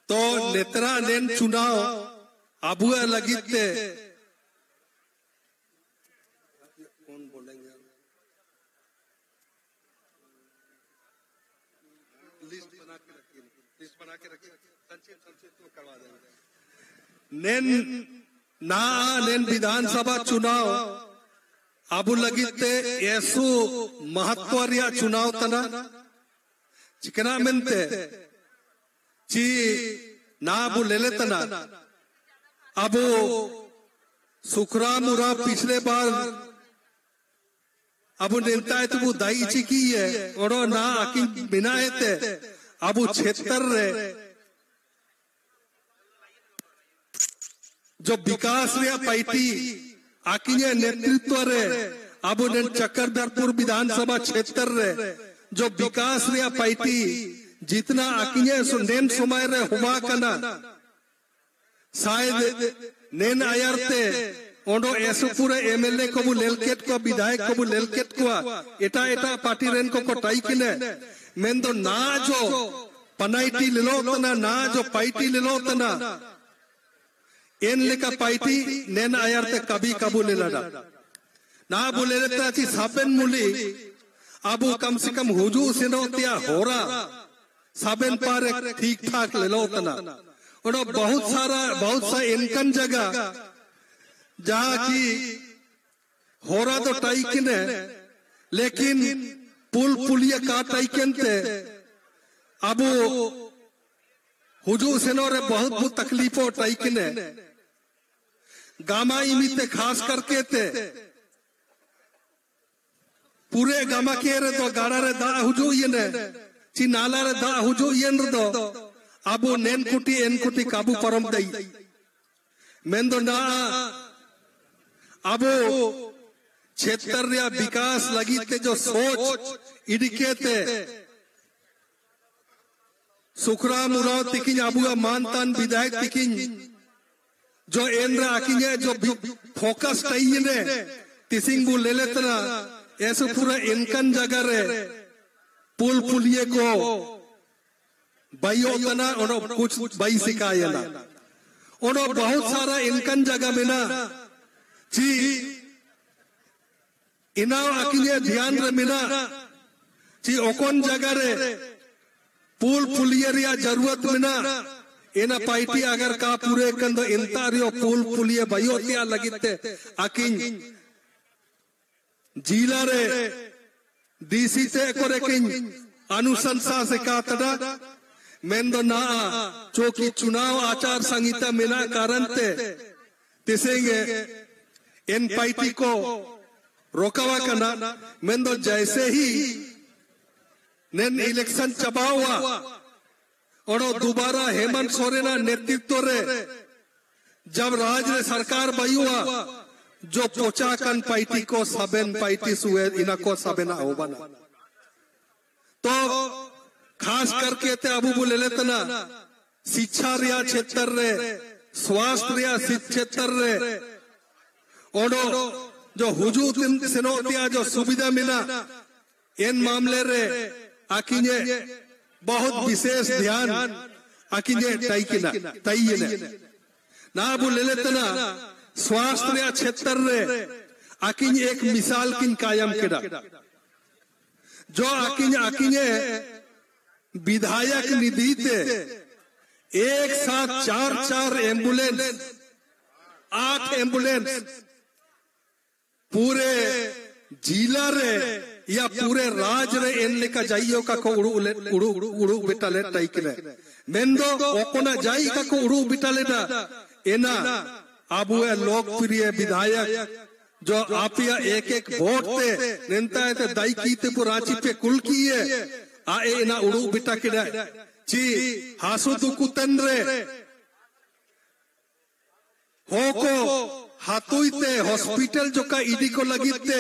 तो नेत्रा नेन चुनाव अबुआ लगिते कौन बोलेंगे लिस्ट बना के रखिए संक्षिप्त में करवा देंगे। नेन विधानसभा चुनाव अबु लगिते ऐसु महत्व चुनाव तना चिकना मेनते ची ना अबु ले तना अबु सुखरामुरा पिछले बार अबु नेता है तो वो दाई चिकी है और ना आकी बिना है अबु क्षेत्र रे जो विकास रे पार्टी आकिने नेतृत्व रे अबु ने चक्रधरपुर विधानसभा क्षेत्र रे जो विकास रे पार्टी जितना आकिने नेन समय रे हुआ कना शायद नेन आयरते ओंडो ऐसो पूरे एमएलए को बु लेलकेट को विधायक को बु लेलकेट को एटा एटा पार्टी रेन को टाई किने मेन तो ना जो पनाइटी लेलो तना ना जो पार्टी लेलो तना एन लेका पार्टी नेन आयरते कभी कबू ले लड़ा ना बोले लेता ची साबेन मुली अबु कम से कम हुजू सिनो तिया होरा साबेन पार ठीक ठाक ले लो तना और बहुत सा इनकन जगह जहाँ की होरा तो टाई किने लेकिन पुलिया का टाई किनते अबु हुजू सिनो रे बहुत तकलीफों टाई किने गामा इमिते खास करके ते पूरे गामा के रे तो गाड़ा रे दा हुजू ये ची नाला रे दा हुजू ये दो अबु नेन कुटी काबू परम दई मेन दो ना अबु क्षेत्र रे विकास लगी ते जो सोच इडिके ते सुखराम उराव तिकिन अबुआ मानतान विधायक तिकिन जो एंद्र आकिने जो फोकस टाइए ने तिसिंगबु ले लेतना ऐसे पूरा इनकन जगह रे पुलिये को बाइयो तना और कुछ बाई सिखाए ना और बहुत सारा इनकन जगह में ना जी इनाव आकिने ध्यान रे मिना जी ओकन जगह रे पुलिये रिया जरूरत में ना एना पार्टी अगर का पूरे कंदो इंतारियो पुलिये बाइयो तिया लगिते आकिन जिला रे डीसी ते करे किन अनुशंसा से का तड़ा मेंदो ना चौकी चुनाव आचार संहिता मिला कारण ते तिसेंगे इन पार्टी को रोकावा करना मेंदो जैसे ही नेन इलेक्शन चबावा और दोबारा हेमंत सोरेना नेतृत्व रे जब राज्य सरकार बयुआ जो पोचाकन पार्टी को सबेन पार्टी सुए इना को सबेना हो बना तो खास करके ते अबु बोले लेतना शिक्षा रिया क्षेत्र रे स्वास्थ्य रिया क्षेत्र रे और जो हुजूर सिनोतिया जो सुविधा मिला इन मामले रे आकिने बहुत विशेष ध्यान आकिने ताइए ना बोले लेतना स्वास्थ्य क्षेत्र रे आकिन एक मिसाल किन कायम केड़ा जो आकिने विधायक निधि ते एक साथ चार एम्बुलेंस 8 एम्बुलेंस पूरे जिला रे या पूरे राज्य रे एन लेका जाइयो का को उड़ू बिटाले टाइकले मेंदो ओकोना जाई का को उड़ू बिटाले दा एना अबु लोकप्रिय विधायक जो आपिया एक वोट ते नेता है ते दाई की ते रांची पे कुल की है आए ना उड़ू बिटा के ची हासु दुकुतन रे हो को हाथुईते हॉस्पिटल जो का इडी को लगिते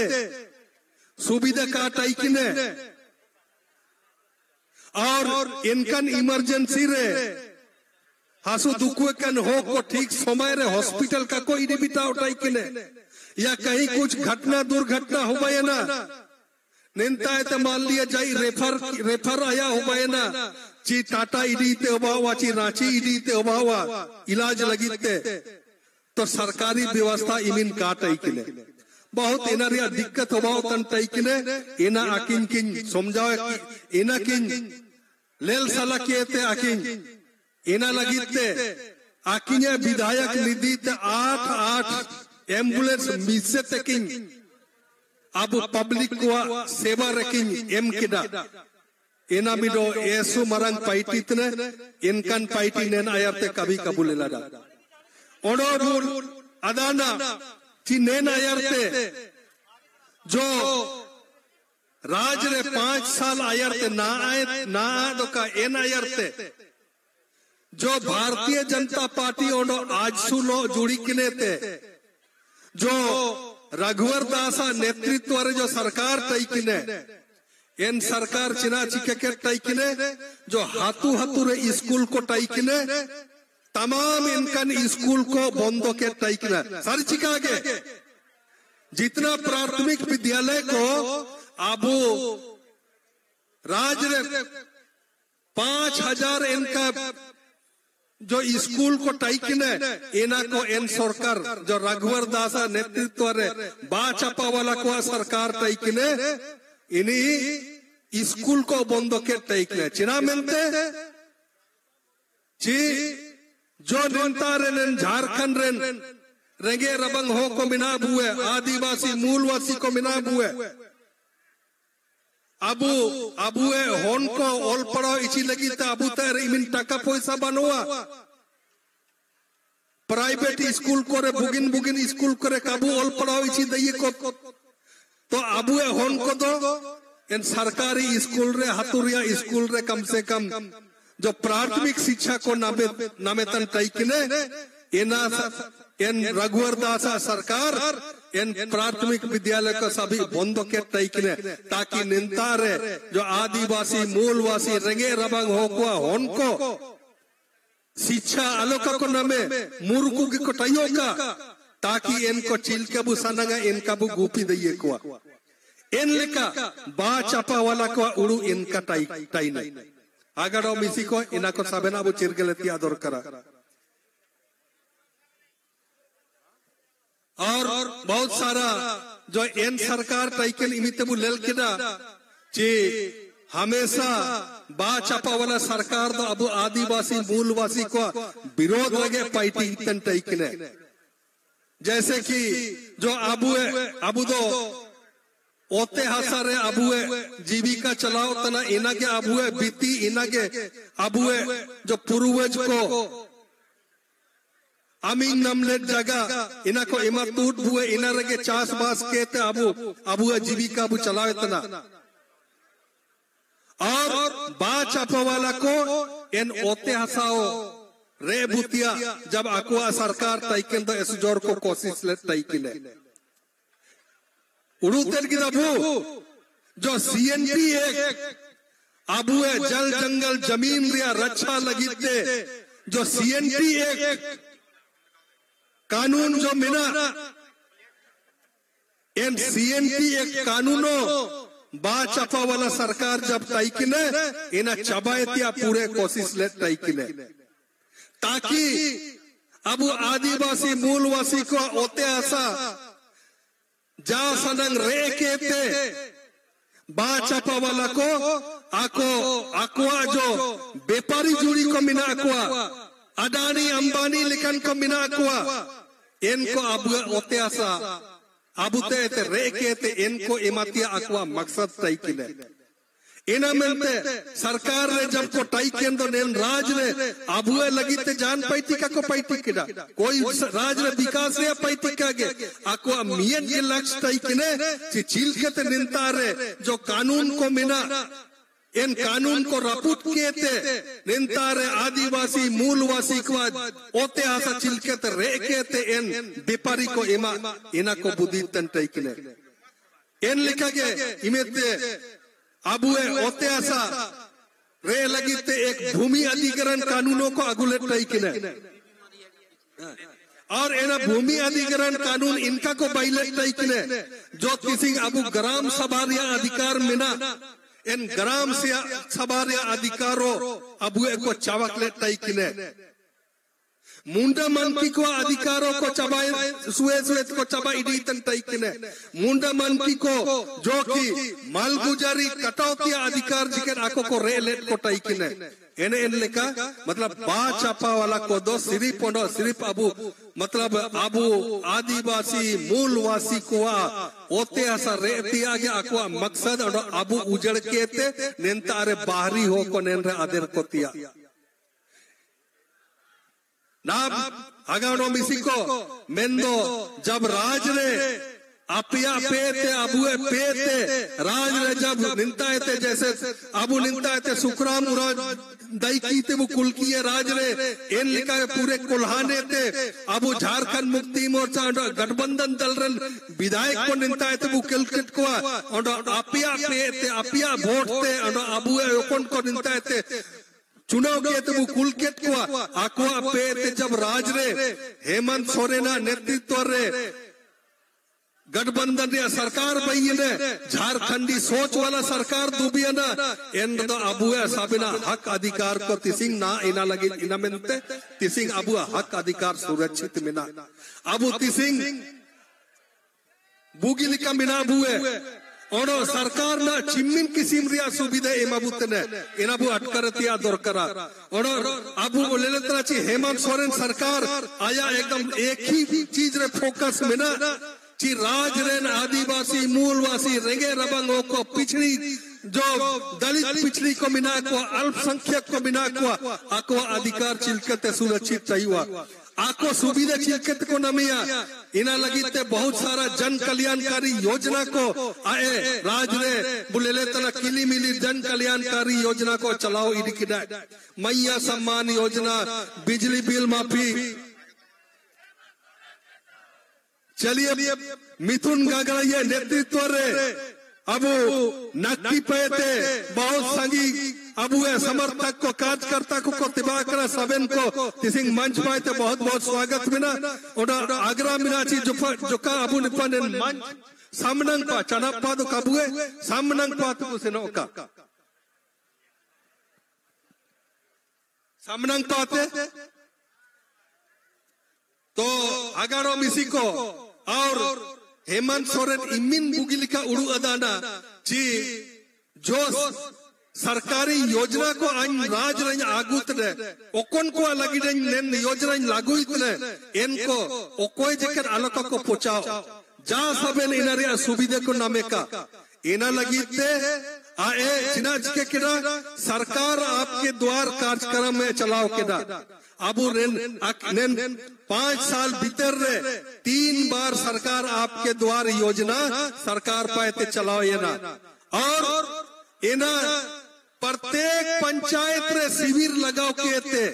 सुविधा का टाइकिने और इनकन इमरजेंसी रे हासु दुकुए कन हो को ठीक समय रे हॉस्पिटल का कोई नहीं बिता उठाई किने या कहीं कुछ घटना दुर्घटना हो गए ना नेंता है तो मान लिया जाए रेफर आया हो गए ना ची टाटा इडी ते अभावा ची रांची इडी ते अभावा इलाज लगी ते तो सरकारी व्यवस्था इमिन काट आई किने बहुत इना रिया दिक्कत हो बाव तन तई किने इना आकिन किन समझाओ इना किन लेल साला के ते आकिन इना लगी ते आकिने विधायक निधि ते 8 एम्बुलेंस मिसे ते किन अब पब्लिक को सेवा रखिन एम किदा इना मिडो ऐसु मरंग पाइटी तने इनकन पाइटी नेन आयरते कभी कबूल लड़ा ओडो बुल अदाना ची नेन आयरते जो राज रे 5 साल आयरते ना आए दो का एन आयरते जो भारतीय जनता पार्टी ओडो आज सुलो जुड़ी किने ते जो रघुवर दासा नेतृत्व रे जो सरकार तई किने एन सरकार चिना चिके तई किने जो हाथू हाथू रे स्कूल को तई किने तमाम इनकन स्कूल को बंद के तई किने सर चिका के जितना प्राथमिक विद्यालय को अब राज रे 5000 इनका जो स्कूल को टाइकिने इना को एन सरकार जो रघुवर दासा नेतृत्व रे बा चापा वाला को सरकार टाइकिने इनी स्कूल को बंद के टाइकिने चिना मिलते ची जो नेता रेन झारखंड रेन रेंगे रबंग हो को मिना बुए आदिवासी मूलवासी को मिना बुए अबुए होन को ओल पड़ो इची लगी ता अबू तेरे इमिन टका पैसा बनवा प्राइवेट स्कूल करे बुगिन स्कूल करे काबू ओल पड़ो इची दइए को तो अबुए होन को दो इन सरकारी स्कूल रे हाथुरिया स्कूल रे कम से कम जो प्राथमिक शिक्षा को नामेतन तई किने इन रघुवर दासा सरकार इन प्राथमिक विद्यालय को सभी बंद के तई किने ताकि निंतारे जो आदिवासी मूलवासी रेंगे रबंग हो को होन को शिक्षा आलोका को नमे मुरुकु की कोटाइयों का ताकि इनको चिलके बुसानगा इनका बु गुपी दइए को इन लेका बा चापा वाला को उड़ू इनका टाई नहीं आगड़ो मिसी को इना को साबेना बु चिरगलतिया दौर करा और बहुत सारा जो एन सरकार टाइकन इमितबु लेल किदा ची हमेशा बा चापा वाला सरकार तो अब आदिवासी मूलवासी को विरोध लगे पार्टी इतन टाइकने जैसे कि जो अबू दो ओते हसारे अबुए जीविका चलाओ तना इना के अबुए बीती इना के अबुए जो पूर्वज को अमीन नमले जगह इना को इमातूट हुए इना रगे चास बास के ते अबुए जीविका अबू चलाओ तना और बा चापा वाला को इन ओते हसाओ रे बुतिया जब अकुआ सरकार ताइकन तो इस जोर को कोशिश ले ताइकिले उड़ूतेर की दबू जो सीएनपी एक अबुए जल जंगल जमीन रिया रक्षा लगीते जो सीएनपी एक कानून जो मिना इन सीएनपी एक कानूनों बा चपा वाला सरकार जब ताइकिने इना चबायतिया पूरे कोशिश ले ताइकिने ताकि अब आदिवासी मूलवासी को ओते आसा जा सनंग रे केते बा चपा वाला को आकुआ जो व्यापारी जुड़ी को मिना आकुआ अडानी अंबानी लिखन को मिना आकुआ इनको अब ओते आसा अबुते रे केते इनको इमातिया आकुआ मकसद तय किले इना मिलते सरकार ने जब को टाई के अंदर नेन राज ने अबुए लगी ते जान पाइती का को पाइती किडा कोई राज ने विकास रे पाइती का गे आको मियन के लक्ष्य टाई किने ची चिल के ते निंता रे जो कानून को मिना इन कानून को रपूत के ते निंता रे आदिवासी मूलवासी को ओते आसा चिल के ते रे के ते इन व्यापारी को इना को बुद्धि तन टाई किने इन लिखा गे इमेते अबुए ओते आसा रे लगीते एक भूमि अधिग्रहण कानूनों को अगुले टाई किने और एना भूमि अधिग्रहण कानून इनका को बाइलेट टाइकने जो किसी अबु ग्राम सभारिया अधिकार मिना इन ग्राम से सभारिया अधिकारो अबु एको चावकले टाइकने मुंडा मनकी को अधिकारों को चबाए सुए को चबा इडीतन टाइकने मुंडा मनकी को जो कि मालगुजारी कटौती अधिकार जिकर आको को रेलेट को टाइकने एने इन लिखा मतलब बा चापा वाला को दो सिर्फ अबु मतलब अबु आदिवासी मूलवासी को ओते ऐसा रेती आगे आको मकसद और अबु उजड़ के ते नेंता अरे बाहरी हो को नेंरे आदेर को तिया नाम आगानो मिसिको मेंदो जब राज ने अपिया पेते अबुए पेते राज ने जब निंता थे जैसे अबु निंता थे सुखराम दाई की थे वो कुल किए राज ने इन लिखा पूरे कुल्हाने थे अबु झारखंड मुक्ति मोर्चा गठबंधन दल रन विधायक को निंता थे वो किलकिट को और अपिया पेते अपिया वोट थे और अबुए कौन को निंता थे चुनाव किए तो वो कुलकेट को आकुआ पे जब राज रे हेमंत सोरेना नेतृत्व रे गठबंधन या सरकार बई ने झारखंडी सोच वाला सरकार दुबिया ना इन तो अबुआ साबिना हक अधिकार को तिसिंग ना इना लगे इना मिलते तिसिंग अबुआ हक अधिकार सुरक्षित मिना अबु तिसिंग बुगिल का मिना बुए और सरकार ना चिम्मिन किसिम रिया सुविधा एमाबुत ने इनाबु अटकरतिया दरकरा और अबु लेलेतरा ची हेमंत सोरेन सरकार आया एकदम एक ही चीज रे फोकस में ना ची राज रेन आदिवासी मूलवासी रेंगे रबंगों को पिछड़ी जो दलित पिछड़ी को मिना को अल्पसंख्यक को मिना को आको अधिकार चिलकते सुरक्षित चाहिए आको सुविधा चिलकत को नमिया इना लगी ते बहुत सारा जन कल्याणकारी योजना को आए राज ने बुलेले तना किली मिली जन कल्याणकारी योजना को चलाओ इडिकिडा मैया सम्मान योजना बिजली बिल माफी चलिए मिथुन गागड़ा ये नेतृत्व रे अबु नक्की पेते बहुत संगी अबु समर्थक को कार्यकर्ता को तिबा करा सबन को तिसिंग मंच पाए थे बहुत बहुत स्वागत मिना और आगरा मिना ची जो का अबु निपन मंच सामनंग पा चनप्पा तो कबुए सामनंग पा तो उसे नौका सामनंग पाते तो आगारो मिसी को और हेमंत सोरेन इमिन बुगिलिका उड़ू अदाना जी जो सरकारी योजना को अन राज रंग आगुत ने ओकन को लगी रंग नेन योजना लागू इतने इनको ओकोई जकर आलोका को पहुंचाओ जा सबेन इनारिया सुविधा को नामे का इना लगी ते आए चिनाज के किना सरकार आपके द्वार कार्यक्रम में चलाओ किना अबु नेन 5 साल भीतर रे 3 बार सरकार आपके द्वार योजना सरकार पाए चलाओ ये ना और इना प्रत्येक पंचायत रे शिविर लगाओ के थे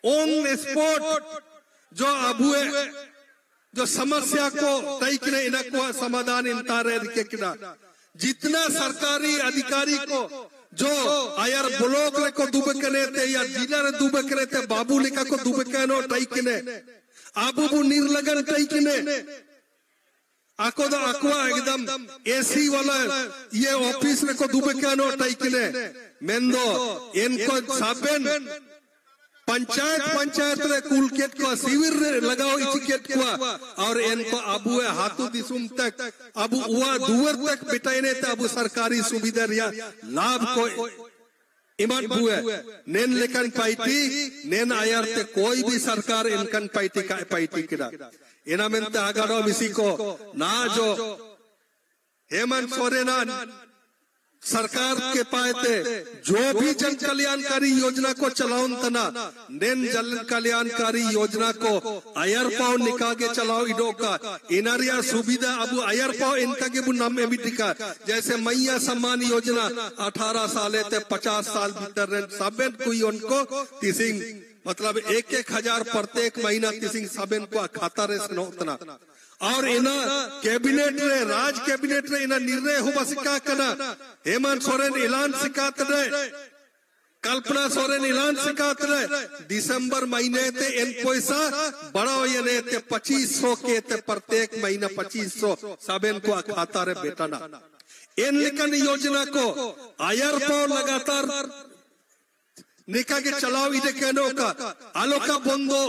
ऑन स्पॉट जो अबुए जो समस्या को तय करे इना को समाधान इनता रे के किना जितना सरकारी अधिकारी को जो आयर ब्लॉक रे को दुबे करे थे या जिला रे दुबे करे थे बाबू लिखा को दुबे कनो टाई किने आबू निर्लगन टाई किने आको दो अक्वा एकदम एसी वाला ये ऑफिस रे को दुबे कनो टाई किने मेंदो इनको साबेन पंचायत रे कुलकेट को शिविर लगाओ इचिकेट को और इनको अबुए हाथों दिसुम तक अबु उआ दुवर तक बिटाइने थे अबु सरकारी सुविधा रिया लाभ को इमान बुए नेन लेकन पाइटी नेन आयर ते कोई भी सरकार इनकन पाइटी का पाइटी किरा इना मेंते आगारो मिसी को ना जो हेमंत सोरेन सरकार के पाए थे जो भी जन कल्याणकारी योजना को चलाओ तना नेन जन कल्याणकारी योजना को आयर पाव निकाल के चलाओ इडो का इनारिया सुविधा अबु आयर पाव इनका के नाम में भी टिका जैसे मैया सम्मान योजना 18 साल थे 50 साल भीतर सबन कोई उनको तिसिंग मतलब 1,000 प्रत्येक महीना तिसिंग सबन को खाता रे उतना और इना कैबिनेट रे राज कैबिनेट रे इना निर्णय हो बसिका कना हेमंत सोरेन ऐलान सिकात रे कल्पना सोरेन ऐलान सिकात रहे दिसंबर महीने ते इन पैसा बढ़ाओ ये ने ते 2500 के ते प्रत्येक महीना 2500 सबन को खाता रे बेटा ना इन लेकिन योजना को आयर पाओ लगातार निका के चलाओ इधे कहनो का आलोका बंदो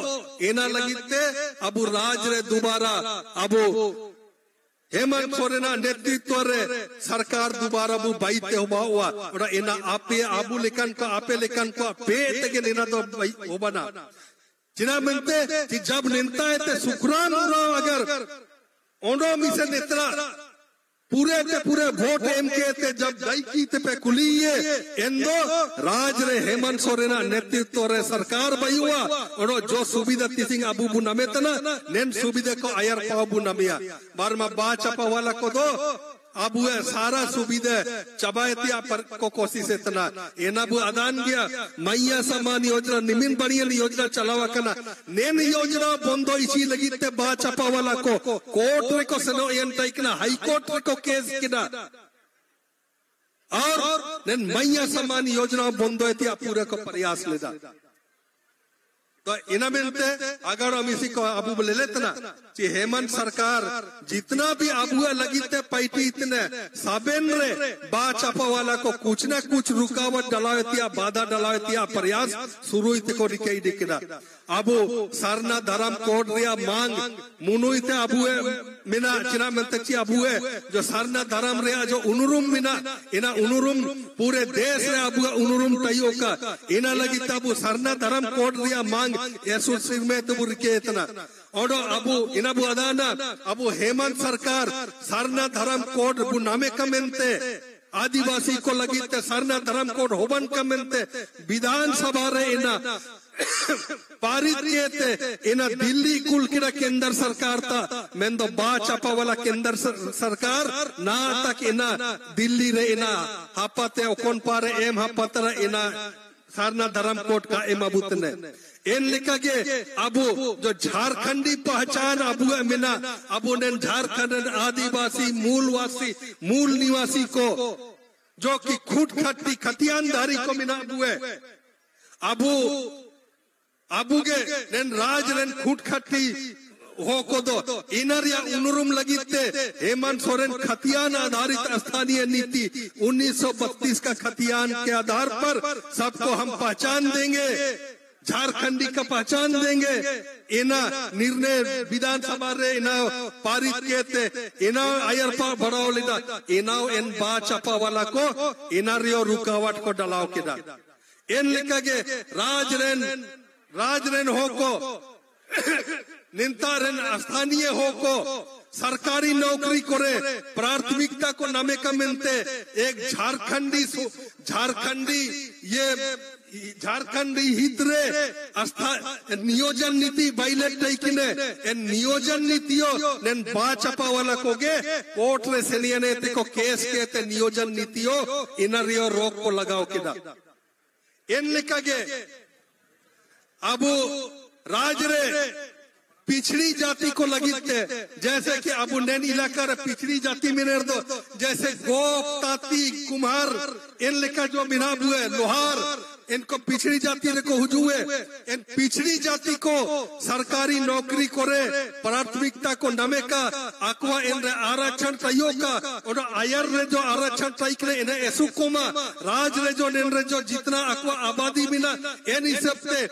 एना लगिते अबू राज रे दोबारा अबू हेमंत सोरेन नेतृत्व रे सरकार दोबारा बु बाईते हुआ और एना आपे आबू लेकन को पे तके नेना तो होबना जिना मनते कि जब निंता है ते सुखरान अगर ओंडो मिसे नेत्रा पूरे वोट एम के ते जब दाइकी ते पे कुलिये एंदो राज रे हेमंत सोरेन नेतृत्व रे सरकार बयुआ और जो सुविधा तिसिंग अबू बु नमेतना नेन सुविधा को आयर पाबू नमिया बार मा बा चपा वाला को दो अबू है सारा सुविधा चबायतिया पर को कोशिश इतना एना बु अदान गया मैया सम्मान योजना निमिन बढ़िया योजना चलावा कना नेन योजना बंदो इसी लगी ते बा चपा वाला को कोर्ट रे को सनो एन टाइकना हाई कोर्ट रे को केस किना और नेन मैया सम्मान योजना बंदो इतिया पूरे को प्रयास लेदा तो इना मिलते अगर हम इसी को अबू ले लेते ना कि हेमंत सरकार जितना भी अबू लगी थे पैटी इतने साबेन रे बा चापा वाला को कुछ न कुछ रुकावट डलावतिया बाधा डलावतिया प्रयास शुरू इते को रिकई दिखना अबू सरना धर्म कोड रिया मांग मुनु इते अबू मिना चिना मिलते अबू जो सरना धर्म रिया जो उनुरुम मिना इना उनुरुम पूरे देश रे अबू उनुरुम तयो का इना लगी तबू सरना धर्म कोड रिया मांग यसुर सिंह में तो बुरके इतना और अबू इनाबू अदाना अबू हेमंत सरकार सरना धर्म कोड बु नामे कमेंते आदिवासी को लगी ते सरना धर्म कोड होबन कमेंते विधानसभा रे इना पारित किए थे इना दिल्ली कुल किरा केंद्र सरकार था मैं तो बा चपा वाला केंद्र सरकार ना तक इना दिल्ली रे इना हापते कौन पारे एम हापतरा इना सरना धर्म कोड का एम अबूतने इन लिखा के अबू जो झारखंडी पहचान अबू है मिना अबू ने झारखंड आदिवासी मूल निवासी को जो कि खूट खट्टी खतियानदारी को मिना अबू है अबू के नेन राज नेन खूट खट्टी हो को दो इनर या उनुरुम लगिते हेमंत सोरेन खतियान आधारित स्थानीय नीति 1932 का खतियान के आधार पर सबको हम पहचान देंगे झारखंडी का पहचान देंगे इना निर्णय विधानसभा रे इना पारित किए थे इना आयरपा बढ़ाओ लेदा इना इन बा चपा वाला को इना रियो रुकावट को डलाओ केदा इन लिखा के राजरेन हो को निंतारेन स्थानीय हो को सरकारी नौकरी करे प्राथमिकता को नामे का मिलते एक झारखंडी हित रे नियोजन नीति बाइलेट किने एन नियोजन नीतियों नेन बा चपा वाला को गे कोर्ट रे सेलिया ने ते को केस के ते नियोजन नीतियों इनरियो रोक को लगाओ किदा इन लिखा गे अबू राज रे पिछड़ी जाति को लगी थे जैसे कि अबू नैन इलाका पिछड़ी जाति में दो जैसे गोप ताती कुम्हार इन लिखा जो मिनाबू है लोहार इनको पिछड़ी जाति को हुजुए इन पिछड़ी जाति को सरकारी नौकरी करे प्राथमिकता को नमे का अक्वा इन आरक्षण तयो का और आयर रे जो आरक्षण तय करे इन्हें ऐसु कोमा राज रे जो निन रे जो जितना अक्वा आबादी मिला इन हिसाब से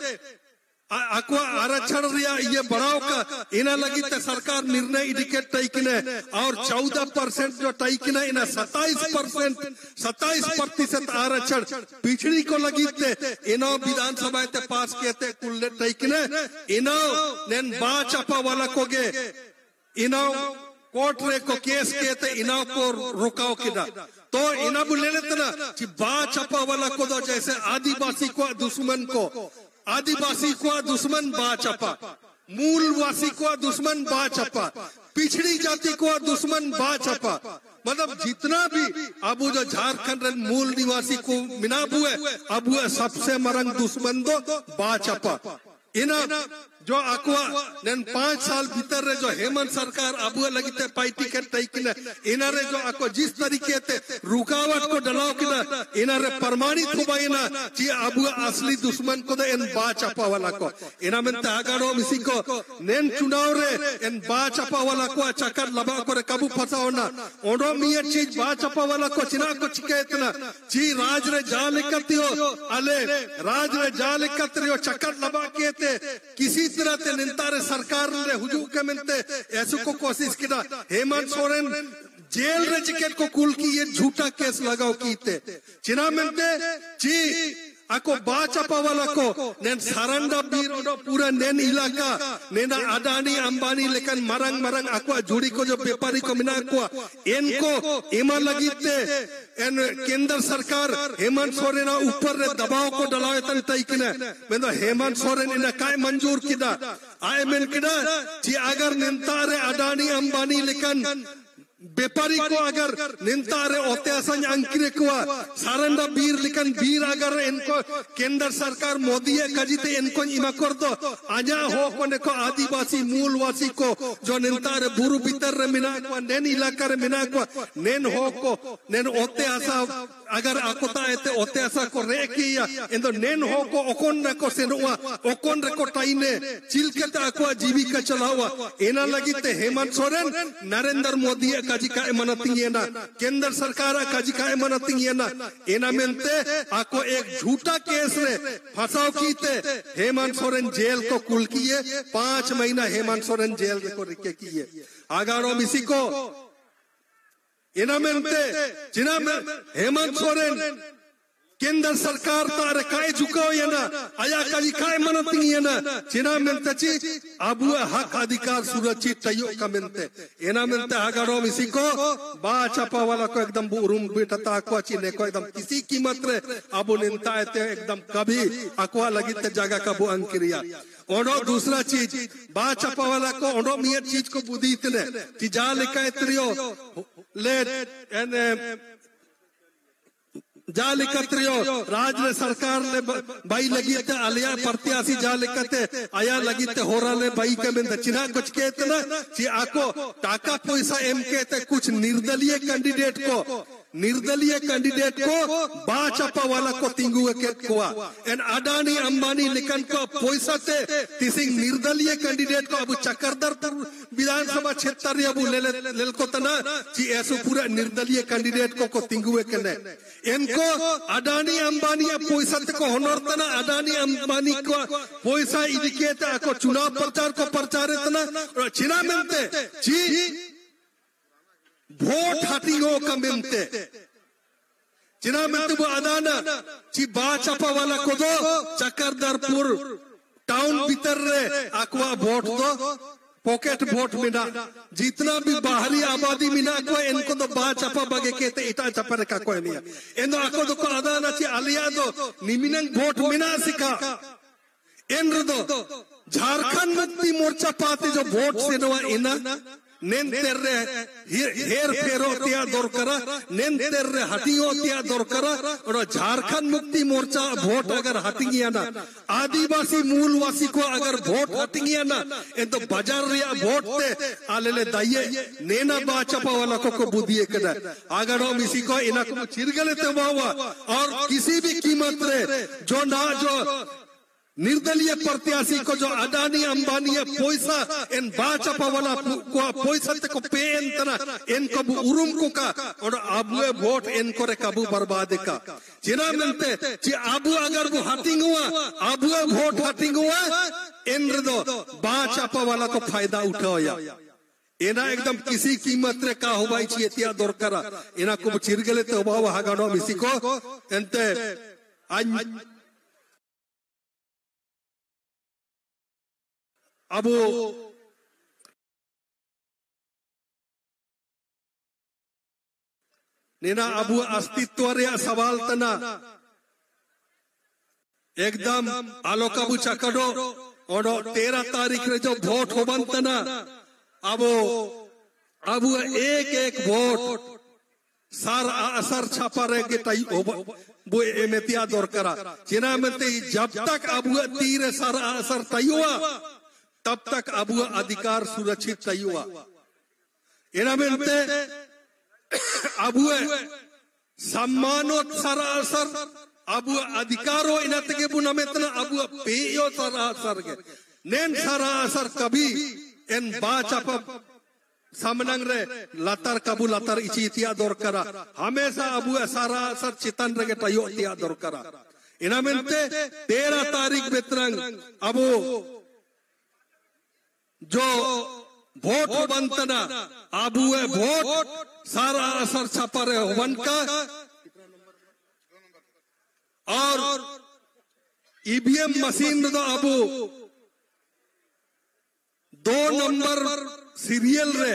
अक्वा आरक्षण रिया ये बढ़ाव का इना लगी ते सरकार निर्णय इंडिकेट तय किने और 14% जो तय किने इना 27% आरक्षण पिछड़ी को लगी ते इनो विधानसभा ते पास किए थे कुल तय किने इनो नेन बा चपा वाला को गे इनो कोर्ट रे को केस किए थे इनो को रुकाओ किदा तो इना बोले लेते ना कि बा चपा वाला को दो जैसे आदिवासी को दुश्मन को आदिवासी को दुश्मन बा चपा मूलवासी को दुश्मन बा चपा पिछड़ी जाति को दुश्मन बा चपा मतलब जितना भी अबू जो झारखंड मूल निवासी को मिनाबू है अबू सबसे मरंग दुश्मन दो बा चपा इना जो आकुआ नेन 5 साल भीतर रे जो हेमंत सरकार अबुआ लगी ते पाई टिकट तई किना इना रे जो आको जिस तरीके ते रुकावट को डलाओ किना इना रे प्रमाणित हो बाइना जी अबुआ असली दुश्मन को दे इन बा चापा वाला को इना में तागाड़ो मिसी को नेन चुनाव रे इन बा चापा वाला को चक्कर लबा को रे कबू फसाओ ना ओडो मिया चीज बा चापा वाला को चिना को चिकेत ना जी राज रे जाल इकतियो अले राज रे जाल इकतियो चक्कर लबा के ते किसी तरह ते निंतारे सरकार रे हुजू के मिलते ऐसे को कोशिश किया हेमंत सोरेन जेल रे टिकट को कुल की ये झूठा केस लगाओ कीते चिना मिलते जी आको बाचापा वाला को नेन सारंडा बीर ओडो पूरा नेन इलाका नेना अडानी अंबानी लेकिन मरंग मरंग आको जुड़ी को जो व्यापारी को मिना को इनको इमा लगीते एन केंद्र सरकार हेमंत सोरेन ऊपर रे दबाव को डलावे तन तई किने मैं तो हेमंत सोरेन इना काय मंजूर किदा आए में किदा जी अगर निंतारे अडानी अंबानी लेकिन व्यापारी को अगर निंतारे ओत्यासन अंकिरे को सारंडा बीर लेकिन बीर अगर इनको केंद्र सरकार मोदी कजिते इनको इमा कर दो आजा हो कोने को आदिवासी मूलवासी को जो निंतारे बुरु भीतर रे मिना को नेन इलाका रे मिना को नेन हो को नेन ओत्यासा अगर आकोता एते ओत्यासा को रे किया इंदो नेन हो को ओकोन रे को सेनुआ ओकोन रे को टाइने चिलकते आको जीविका चलावा एना लगिते हेमंत सोरेन नरेंद्र मोदी काजिका एमनतिंगेना केंद्र सरकार काजिका एमनतिंगेना एना मेंते आको एक झूठा केस रे फसाव कीते हेमंत सोरेन जेल को कुल किए 5 महीना हेमंत सोरेन जेल को रिके किए आगारो मिसी को एना मेंते जिना में हेमंत सोरेन केंद्र सरकार तारे काय झुकाओ ये ना आया काजी काय मनतिंग ये ना चिना मिलते ची अबुआ हक अधिकार सुरक्षित तयो का मिलते एना मिलते आगाड़ो मिसी को बा चापा वाला को एकदम बुरुम बेटा को चिने को एकदम किसी कीमत रे अबु निंता ते एकदम कभी अकवा लगी ते जगह का बु अंकिरिया ओडो दूसरा चीज बा चापा वाला को ओडो मिया चीज को बुद्धि इतने कि जा लिखा इत्रियो ले जाल इकत्रियो राज ने सरकार ने भाई लगी थे आलिया प्रत्याशी जाल इकते आया लगी थे होरा ने भाई के में दक्षिणा कुछ कहते ना कि आको टाका पैसा एम कहते कुछ निर्दलीय कैंडिडेट को बाचापा वाला को तिंगुए के कोआ एन अडानी अंबानी लिखन को पैसा ते तिसिंग निर्दलीय कैंडिडेट को अब चक्रधरपुर विधानसभा क्षेत्र अब ले को तना कि ऐसो पूरा निर्दलीय कैंडिडेट को तिंगुए के ने इनको अडानी अंबानी पैसा को होनर तना अडानी अंबानी को पैसा इदिकेते को चुनाव प्रचार को प्रचारित ना और चिना मिलते जी वोट हटियो का मिलते चिना मिलते वो अदाना ची बाचापा वाला को दो चक्रधरपुर टाउन भीतर रे अकवा वोट दो पॉकेट वोट मिना जितना भी बाहरी आबादी मिना को इनको तो बाचापा बगे कहते इटा चपर का कोई नहीं इनको आको तो को अदाना ची आलिया दो निमिनंग वोट मिना सिका इंद्र दो झारखंड मुक्ति मोर्चा पाते जो वोट से नवा इना नेन तेरे हेर फेरो तिया दौर करा नेन तेरे हटियो तिया दौर करा और झारखंड मुक्ति मोर्चा वोट अगर हटिंगिया ना आदिवासी मूलवासी को अगर वोट हटिंगिया ना इन तो बाजार रिया वोट ते आलेले दाइये नेना बाचापा वाला को बुद्धिये कदा अगर हम इसी को इना को चिरगले ते बावा और किसी भी कीमत रे जो ना जो निर्दलीय प्रत्याशी को जो अडानी अंबानी पैसा इन बाचापा वाला को पैसा ते को पे तना इनको उरुम को का और अबुए वोट इनको रे कबू बर्बाद का जिना मिलते कि अबु अगर वो हटिंग हुआ अबुए वोट हटिंग हुआ इंद्र दो बाचापा वाला को फायदा उठाया एना एकदम किसी कीमत रे का होबाई छी एतिया दौर करा एना को चिरगले ते बाव हागाडो मिसी को एंते अब नेना अबु अस्तित्व रे सवाल तना एकदम आलोकाबु चकड़ो और 13 तारीख रे जो वोट होबन तना अब एक वोट सार असर छापा रह के तई वो एमेतिया दौर करा जिना में जब तक अब तीर सर असर तई हुआ तब तक अब अधिकार सुरक्षित हुआ एनामेंते अब सम्मानो सरासर अब अधिकारो इनतगे बुनमेतना अब पेयो सरासर के नेन सरासर कभी एन बाचाप सामनंग रे लातार कबू लातार इची तिया दरकारा हमेशा अब सरासर चितन रे तयो तिया दरकारा इनामेंते 13 तारीख बेतरंग अब जो वोट बनतना अब वोट सारा असर छपा रहे वन का और ईवीएम मशीन तो अब 2 नंबर सीरियल रे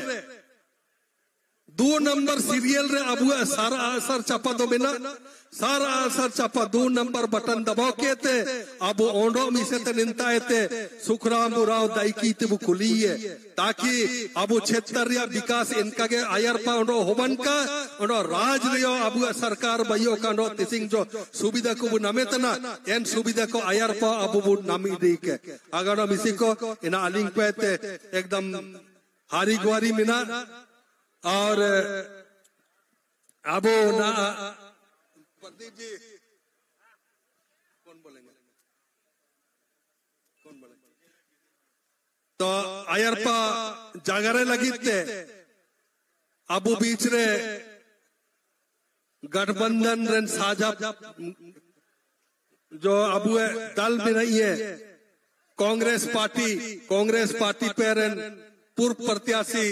2 नंबर सीरियल रे अब सारा असर छपा दो बिना सारा असर छपा 2 नंबर बटन दबाव के थे अब ओंडो मिसे ते निंता थे सुखराम राव दाइकी ते वो खुली है ताकि अब क्षेत्र या विकास इनका के आयर पा ओंडो होवन का ओंडो राज रियो अब सरकार भाइयों का ओंडो तिसिंग जो सुविधा को वो नमे तना एन सुविधा को आयर पा अब वो नामी दी के अगर मिसी को इना अलिंग पे थे एकदम हारी गुआरी मिना और अब ना प्रदीप जी कौन बोलेंगे तो आयरपा जागरे लगी थे अब बीच रे गठबंधन रेन साझा जो अब दल में नहीं है कांग्रेस पार्टी पे रेन पूर्व प्रत्याशी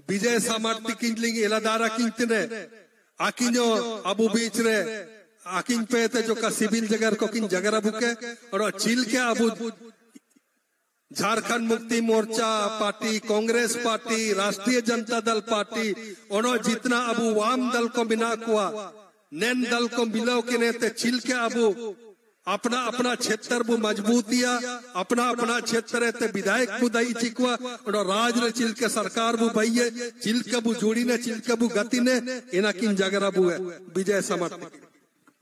विजय सामर्थ्य किंगलिंग इलादारा किंगतने आकिनो अबू बीच रे आकिन पे थे जो का सिविल जगह को किन जगह बुके और चिल के अबू झारखंड मुक्ति मोर्चा पार्टी कांग्रेस पार्टी राष्ट्रीय जनता दल पार्टी और जितना अबू वाम दल को बिना कुआ नैन दल को मिलाओ के नेते चिल के अबू अपना अपना क्षेत्र बु मजबूतिया अपना अपना क्षेत्र ते विधायक बुदाई चिकवा और राज रे चिल के सरकार बु भइए चिल के बु जोड़ी ने चिल के बु गति ने इना किन जगरा बु है विजय समर्थ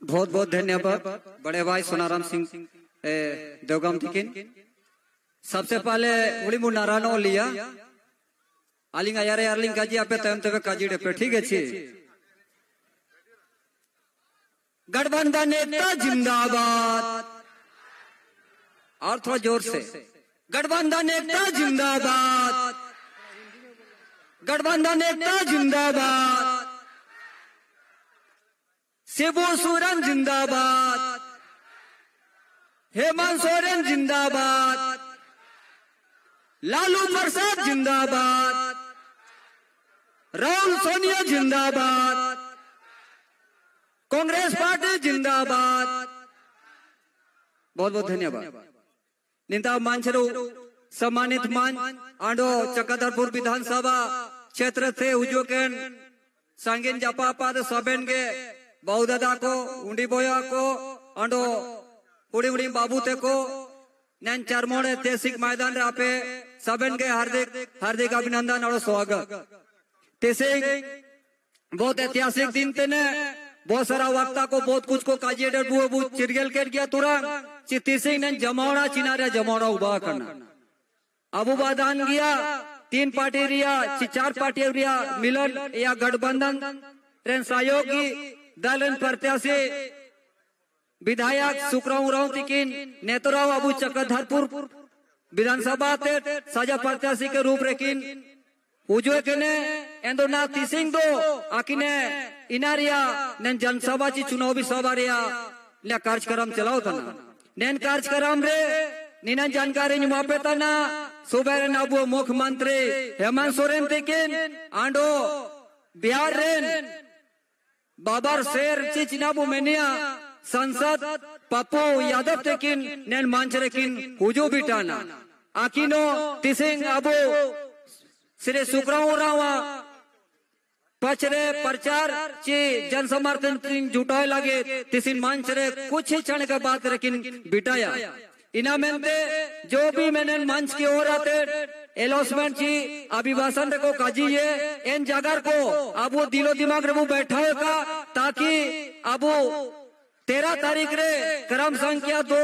बहुत बहुत धन्यवाद बड़े भाई सोनाराम सिंह देवगाम थिकिन सबसे पहले उड़ी मु नारायण लिया आलिंग यारे आलिंग काजी आपे तयम तबे काजी डे पे ठीक है छी गठबंधन नेता जिंदाबाद और थोड़ा जोर से गठबंधन नेता जिंदाबाद गठबंधन नेता जिंदाबाद शिबू सोरेन जिंदाबाद हेमंत सोरेन जिंदाबाद लालू प्रसाद जिंदाबाद राहुल सोनिया जिंदाबाद कांग्रेस पार्टी जिंदाबाद बहुत बहुत धन्यवाद निंदा मांचरो सम्मानित मान आंडो चक्रधरपुर विधानसभा क्षेत्र से उजोकेन सांगिन जपापाद सबेन के बहुदादा को उंडी बोया को आंडो उड़ी उड़ी बाबू ते को नैन चरमोड़े तेसिक मैदान रापे सबेन के हार्दिक हार्दिक अभिनंदन और स्वागत तेसिक बहुत ऐतिहासिक दिन तेने बहुत सारा वक्ता को बहुत कुछ को काजिए बुआ चिरगल कर गया तुरंत चित्ती सिंह ने जमौड़ा चिनारा जमौड़ा उबा करना अबू बादान गया 3 पार्टी रिया 4 पार्टी रिया मिलन या गठबंधन ट्रेन सहयोगी दल प्रत्याशी विधायक सुखराम राव तिकिन नेतराव अबू चक्रधरपुर विधानसभा साझा प्रत्याशी के रूप रेकिन उजो के ने एंदोना तिसिंग दो आकिने इनारिया नेन जनसभा ची चुनावी सभा रिया ले कार्यक्रम चलाओ तना नेन कार्यक्रम रे निना जानकारी निमापे तना सुबह नाबू मुख्यमंत्री हेमंत सोरेन तिकिन आंडो बिहार रेन बाबर शेर ची चिनाबू मेनिया संसद पप्पू यादव तिकिन नेन मंच रेकिन उजो बिटाना आकिनो तिसिंग अबू श्री सुखराम राव पचरे प्रचार ची जन समर्थन जुटाए लगे तिसिन मंच रे कुछ ही क्षण के बाद लेकिन बिटाया इना मेंदे जो भी मैंने मंच की ओर आते एलोसमेंट ची अभिभाषण को काजी ये इन जगह को अब वो दिलो दिमाग रे वो बैठा होगा ताकि अब वो 13 तारीख रे क्रम संख्या 2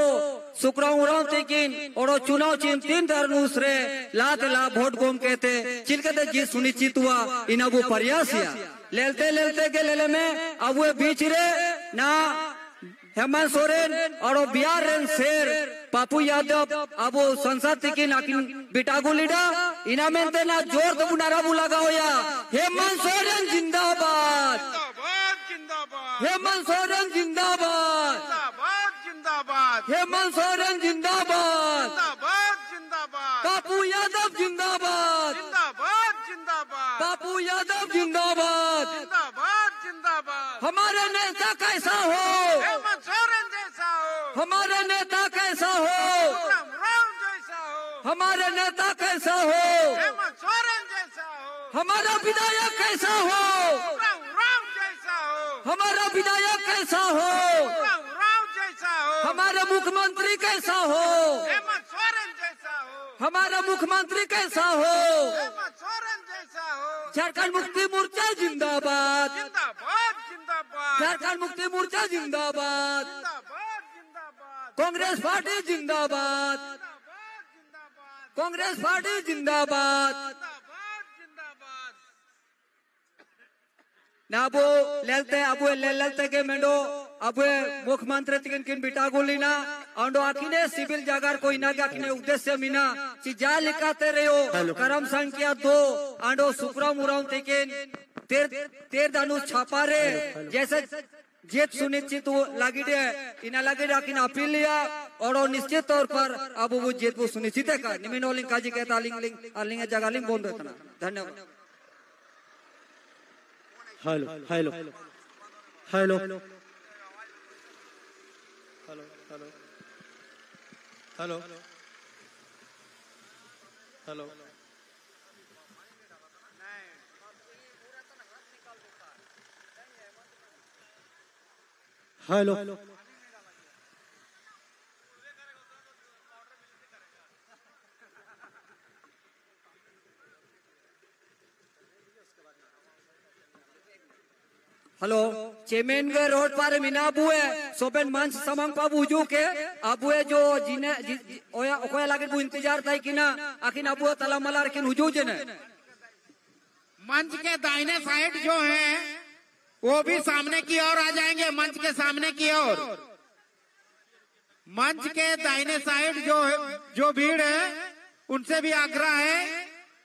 सुक्राउराव तेकिन और चुनाव चिन्ह 3 तरनूस रे लात ला वोट गोम कहते चिलकते जी सुनिश्चित हुआ इन अब प्रयास लेते के लेले में अब वो बीच रे ना हेमंत सोरेन और बिहार रेन शेर पापू यादव अब संसद की नाकिन बिटागु लीडा इना में ना जोर तो बुनारा बुलागा होया हेमंत सोरेन जिंदाबाद हेमंत सोरेन जिंदाबाद हेमंत सोरेन जिंदाबाद पापू यादव जिंदाबाद पापू यादव जिंदाबाद हमारे नेता कैसा हो हमारे नेता कैसा हो हमारे नेता कैसा हो हमारा विधायक कैसा हो हमारा विधायक कैसा हो हमारा मुख्यमंत्री कैसा हो हमारा मुख्यमंत्री कैसा हो झारखंड मुक्ति मोर्चा जिंदाबाद झारखंड मुक्ति मोर्चा जिंदाबाद कांग्रेस पार्टी जिंदाबाद कांग्रेस पार्टी जिंदाबाद ना अबो लेलते के मेंडो अब मुख्यमंत्री तिकन किन बिटा गोलीना अंडो आखिने सिविल जागर कोई ना आखिने उद्देश्य मीना चिजा लिखाते रहो करम संख्या 2 अंडो सुक्रा मुराम तिकन तेर दानुस छापा रे जैसे जेत सुनिश्चित लगी दे इना लगे राकिन अपील लिया और निश्चित तौर पर अब वो जेत वो सुनिश्चित है का निमिनोलिंग काजी कहता लिंग जगह लिंग बोल देता ना धन्यवाद hello hello hello hello hello hello hello hello hello चेमेनगर रोड पर मीना बुए सोपेन मंच समंग पा बुजू के अबुए जो जिने ओया ओया लागे बु इंतजार था कि ना आखिन अबुए तला मलार किन हुजू जने मंच के दाहिने साइड जो है वो भी सामने की ओर आ जाएंगे मंच के सामने की ओर मंच के दाहिने साइड जो भीड़ है उनसे भी आग्रह है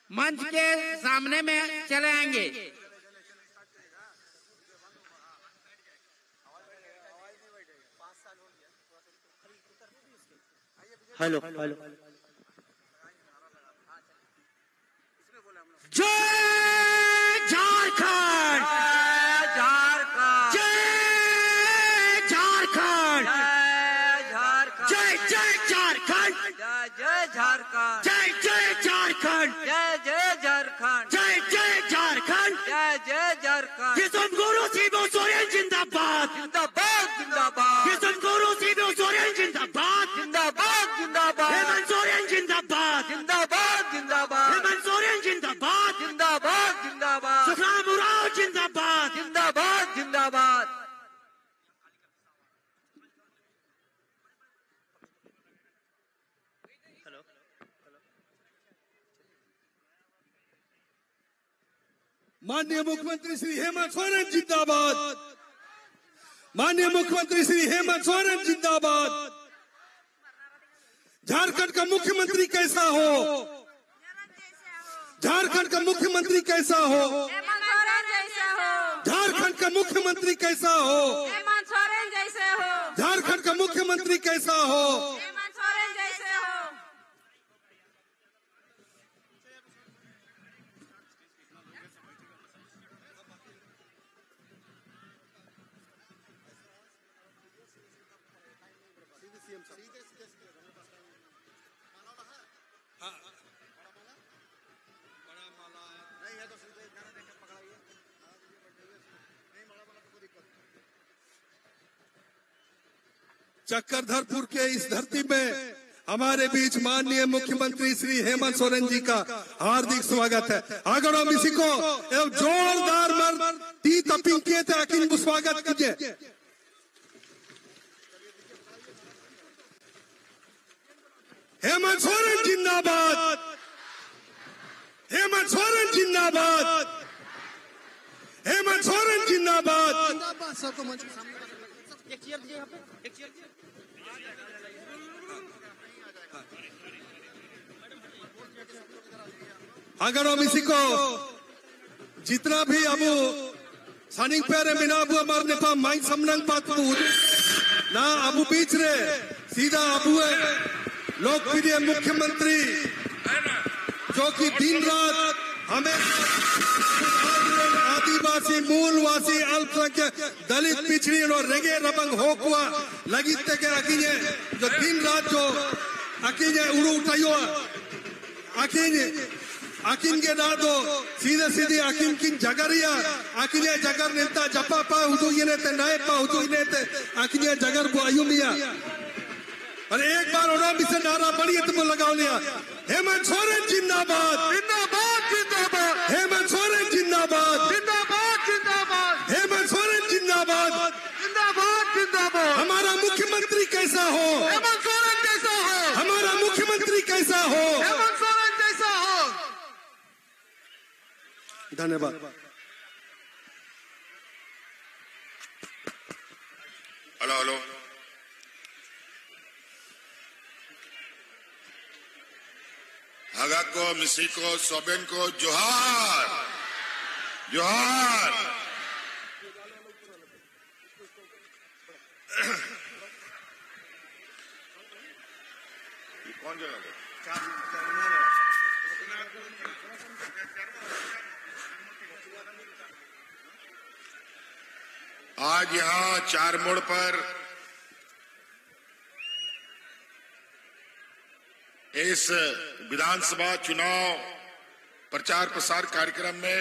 मंच के सामने में चले आएंगे हेलो हेलो जय झारखंड झारखंड जय झारखंड जय झारखंड जय झारखंड जय जय झारखंड जय झारखंड जय जय झारखंड जय झारखंड किशन गुरु शिबू सोरेन जिंदाबाद जिंदाबाद जिंदाबाद किशन गुरु शिबू सोरेन जिंदाबाद जिंदाबाद जिंदाबाद हेमंत सोरेन जिंदाबाद जिंदाबाद जिंदाबाद हेमंत सोरेन जिंदाबाद जिंदाबाद जिंदाबाद सुखराम उरांव जिंदाबाद जिंदाबाद जिंदाबाद माननीय मुख्यमंत्री श्री हेमंत सोरेन जिंदाबाद माननीय मुख्यमंत्री श्री हेमंत सोरेन जिंदाबाद झारखंड का मुख्यमंत्री कैसा हो झारखंड का मुख्यमंत्री कैसा हो झारखंड का मुख्यमंत्री कैसा हो झारखंड का मुख्यमंत्री कैसा हो चक्रधरपुर के इस धरती में हमारे बीच माननीय मुख्यमंत्री श्री हेमंत सोरेन जी का हार्दिक स्वागत है। आगड़ो मिसी को जोरदार मर्द ती तपिंग के थे अकिन स्वागत कीजिए। हेमंत सोरेन जिंदाबाद, हेमंत सोरेन जिंदाबाद, हेमंत सोरेन जिंदाबाद। अगर हम इसी को जितना भी अबू सानिंग पेरे मिना अबू अमर नेपा माइक समनंग पात ना अबू बीच रे सीधा अबू लोकप्रिय मुख्यमंत्री जो कि दिन रात हमें आदिवासी मूलवासी अल्पसंख्यक दलित पिछड़ी और रेगे रबंग होकुआ लगिते के अकिने जो दिन रात जो अकिने उड़ू उठायो अकिन के ना तो सीधे सीधे अकिन किन जगरिया अकिने जगर नेता जपा पा उदू ये नेते नाय पा उदू ये नेते अकिने जगर को आयुमिया अरे एक बार उन्होंने भी से नारा बढ़िया तुम लगाओ लिया हेमंत सोरेन जिंदाबाद, जिंदाबाद, जिंदाबाद, हेमंत सोरेन जिंदाबाद, जिंदाबाद, जिंदाबाद, हेमंत सोरेन जिंदाबाद, जिंदाबाद, जिंदाबाद। हमारा मुख्यमंत्री कैसा हो, हेमंत सोरेन जैसा हो, हमारा मुख्यमंत्री कैसा हो, हेमंत सोरेन जैसा हो। धन्यवाद। हेलो हेलो हागा को मिसी को सोबेन को जोहार जोहार। कौन जगह आज यहाँ चार मोड़ पर इस विधानसभा चुनाव प्रचार प्रसार कार्यक्रम में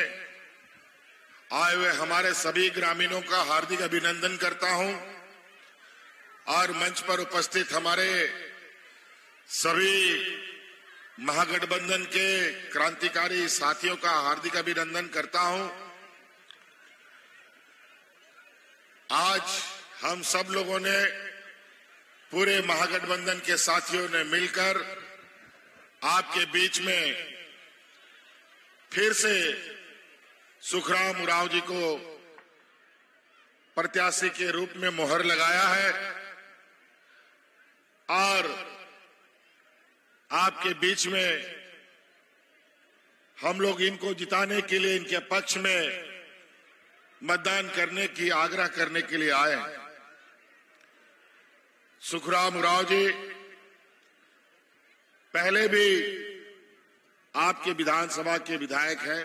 आए हुए हमारे सभी ग्रामीणों का हार्दिक अभिनंदन करता हूं और मंच पर उपस्थित हमारे सभी महागठबंधन के क्रांतिकारी साथियों का हार्दिक अभिनंदन करता हूं। आज हम सब लोगों ने पूरे महागठबंधन के साथियों ने मिलकर आपके बीच में फिर से सुखराम उरांव जी को प्रत्याशी के रूप में मोहर लगाया है और आपके बीच में हम लोग इनको जिताने के लिए इनके पक्ष में मतदान करने की आग्रह करने के लिए आए हैं। सुखराम उरांव जी पहले भी आपके विधानसभा के विधायक हैं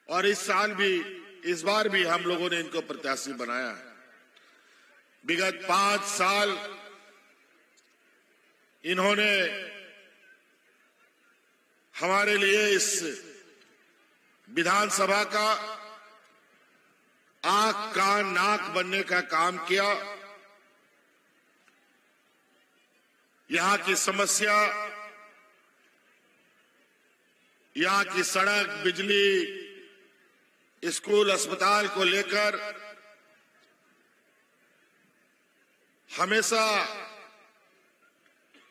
और इस बार भी हम लोगों ने इनको प्रत्याशी बनाया है। विगत 5 साल इन्होंने हमारे लिए इस विधानसभा का आंख कान नाक बनने का काम किया। यहाँ की समस्या, यहाँ की सड़क, बिजली, स्कूल, अस्पताल को लेकर हमेशा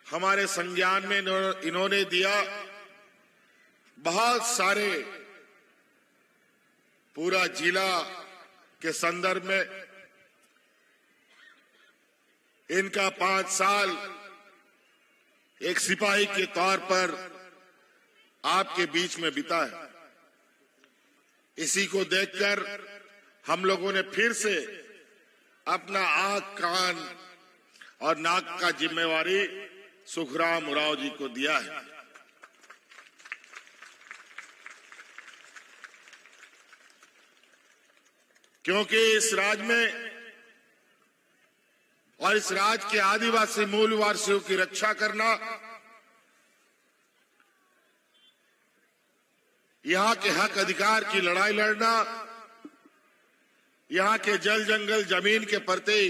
हमारे संज्ञान में इन्होंने दिया। बहुत सारे पूरा जिला के संदर्भ में इनका 5 साल एक सिपाही के तौर पर आपके बीच में बिता है। इसी को देखकर हम लोगों ने फिर से अपना आंख कान और नाक का जिम्मेवारी सुखराम उरांव जी को दिया है। क्योंकि इस राज्य में और इस राज्य के आदिवासी मूलवासियों की रक्षा करना, यहाँ के हक अधिकार की लड़ाई लड़ना, यहाँ के जल जंगल जमीन के प्रति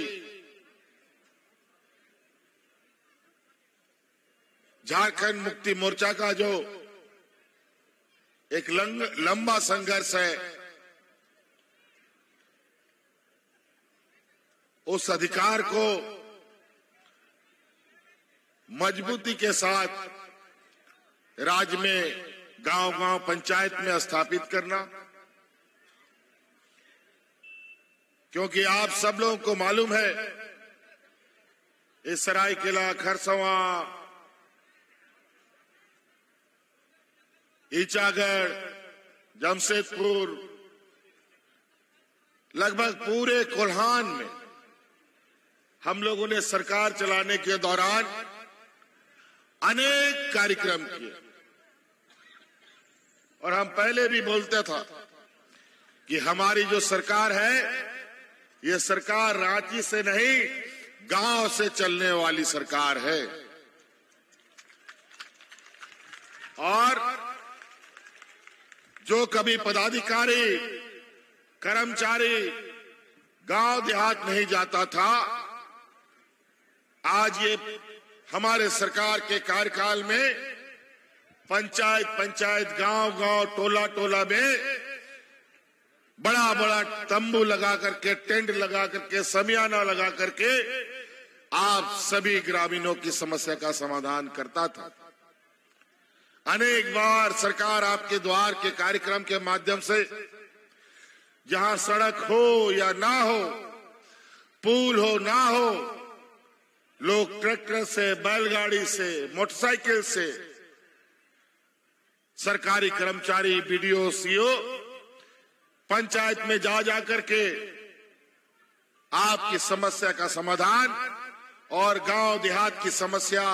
झारखंड मुक्ति मोर्चा का जो एक लंबा संघर्ष है, उस अधिकार को मजबूती के साथ राज्य में गांव-गांव पंचायत में स्थापित करना, क्योंकि आप सब लोगों को मालूम है इस सरायकेला, खरसवां, ईचागढ़, जमशेदपुर, लगभग पूरे कोल्हान में हम लोगों ने सरकार चलाने के दौरान अनेक कार्यक्रम किए। और हम पहले भी बोलते था कि हमारी जो सरकार है, ये सरकार रांची से नहीं, गांव से चलने वाली सरकार है। और जो कभी पदाधिकारी, कर्मचारी गांव देहात नहीं जाता था, आज ये हमारे सरकार के कार्यकाल में पंचायत पंचायत, गांव गांव, टोला टोला में बड़ा बड़ा तंबू लगा करके, टेंट लगा करके, समियाना लगा करके आप सभी ग्रामीणों की समस्या का समाधान करता था। अनेक बार सरकार आपके द्वार के कार्यक्रम के माध्यम से जहां सड़क हो या ना हो, पुल हो ना हो, लोग ट्रैक्टर से, बैलगाड़ी से, मोटरसाइकिल से, सरकारी कर्मचारी, बीडीओ, सीओ पंचायत में जा करके आपकी समस्या का समाधान और गांव देहात की समस्या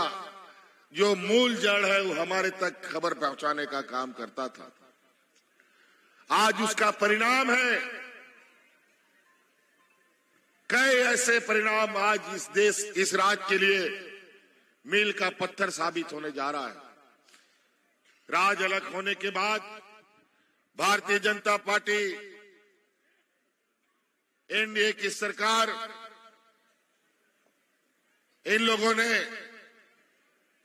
जो मूल जड़ है वो हमारे तक खबर पहुंचाने का काम करता था। आज उसका परिणाम है, कई ऐसे परिणाम आज इस देश, इस राज्य के लिए मील का पत्थर साबित होने जा रहा है। राज अलग होने के बाद भारतीय जनता पार्टी, एनडीए की सरकार, इन लोगों ने,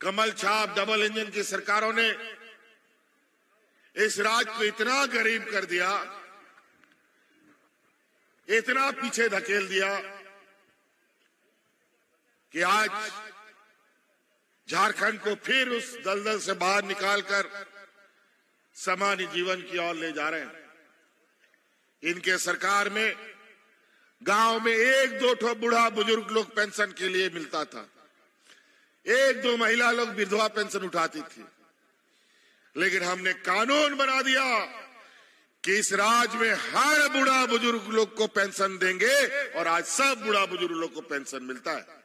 कमल छाप डबल इंजन की सरकारों ने इस राज्य को इतना गरीब कर दिया, इतना पीछे धकेल दिया कि आज झारखंड को फिर उस दलदल से बाहर निकालकर सामान्य जीवन की ओर ले जा रहे हैं। इनके सरकार में गांव में एक दो ठो बूढ़ा बुजुर्ग लोग पेंशन के लिए मिलता था, एक दो महिला लोग विधवा पेंशन उठाती थी। लेकिन हमने कानून बना दिया कि इस राज्य में हर बूढ़ा बुजुर्ग लोग को पेंशन देंगे और आज सब बूढ़ा बुजुर्ग लोग को पेंशन मिलता है।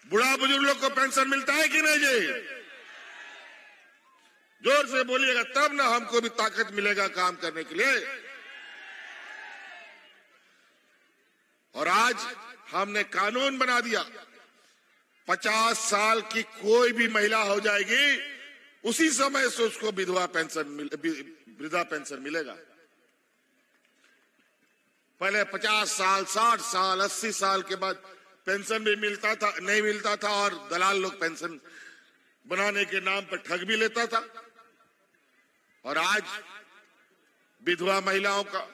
बूढ़ा बुजुर्ग लोग को पेंशन मिलता है कि नहीं जी? जोर से बोलिएगा तब ना हमको भी ताकत मिलेगा काम करने के लिए। और आज हमने कानून बना दिया, 50 साल की कोई भी महिला हो जाएगी, उसी समय से उसको विधवा पेंशन, वृद्धा पेंशन मिलेगा। पहले 50 साल, 60 साल, 80 साल के बाद पेंशन भी मिलता था, नहीं मिलता था, और दलाल लोग पेंशन बनाने के नाम पर ठग भी लेता था। और आज विधवा महिलाओं का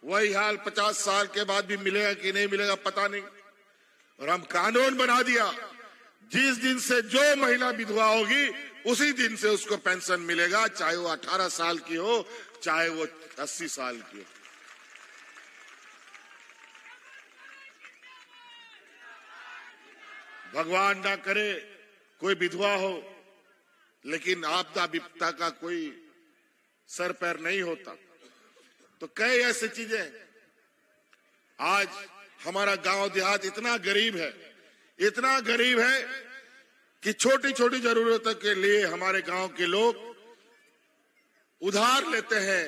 वही हाल, 50 साल के बाद भी मिलेगा कि नहीं मिलेगा पता नहीं। और हम कानून बना दिया, जिस दिन से जो महिला विधवा होगी उसी दिन से उसको पेंशन मिलेगा, चाहे वो 18 साल की हो, चाहे वो 80 साल की हो। भगवान ना करे कोई विधवा हो, लेकिन आपदा विपदा का कोई सर पैर नहीं होता। तो कई ऐसी चीजें, आज हमारा गांव देहात इतना गरीब है, इतना गरीब है कि छोटी छोटी जरूरतों के लिए हमारे गांव के लोग उधार लेते हैं,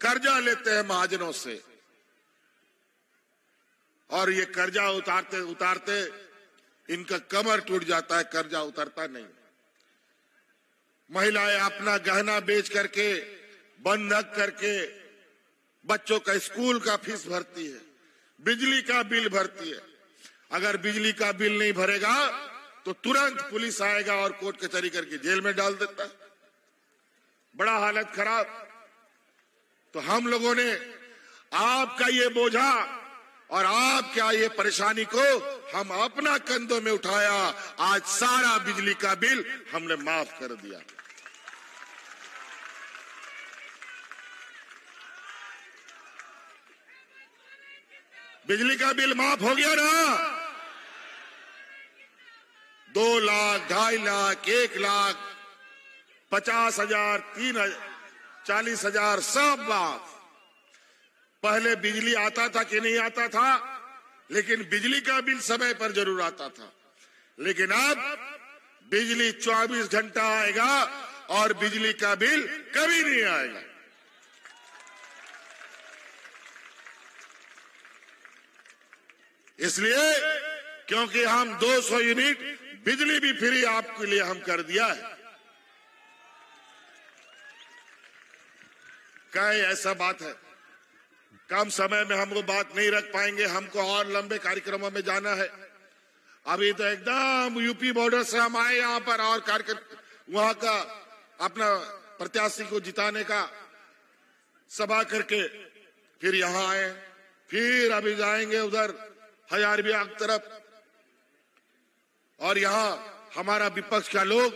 कर्जा लेते हैं महाजनों से, और ये कर्जा उतारते उतारते इनका कमर टूट जाता है, कर्जा उतरता नहीं। महिलाएं अपना गहना बेच करके, बंधक करके बच्चों का स्कूल का फीस भरती है, बिजली का बिल भरती है। अगर बिजली का बिल नहीं भरेगा तो तुरंत पुलिस आएगा और कोर्ट कचहरी करके जेल में डाल देता है। बड़ा हालत खराब। तो हम लोगों ने आपका ये बोझा और आपका ये परेशानी को हम अपना कंधों में उठाया। आज सारा बिजली का बिल हमने माफ कर दिया। बिजली का बिल माफ हो गया ना। 2 लाख, 2.5 लाख, 1 लाख, 50,000, 40,000 सब माफ। पहले बिजली आता था कि नहीं आता था, लेकिन बिजली का बिल समय पर जरूर आता था। लेकिन अब बिजली 24 घंटा आएगा और बिजली का बिल कभी नहीं आएगा। इसलिए क्योंकि हम 200 यूनिट बिजली भी फ्री आपके लिए हम कर दिया है। क्या ऐसा बात है? कम समय में हम वो बात नहीं रख पाएंगे, हमको और लंबे कार्यक्रमों में जाना है। अभी तो एकदम यूपी बॉर्डर से हम आए यहाँ पर और कार्यक्रम वहां का अपना प्रत्याशी को जिताने का सभा करके फिर यहाँ आए, फिर अभी जाएंगे उधर हजारीबाग तरफ। और यहाँ हमारा विपक्ष का लोग,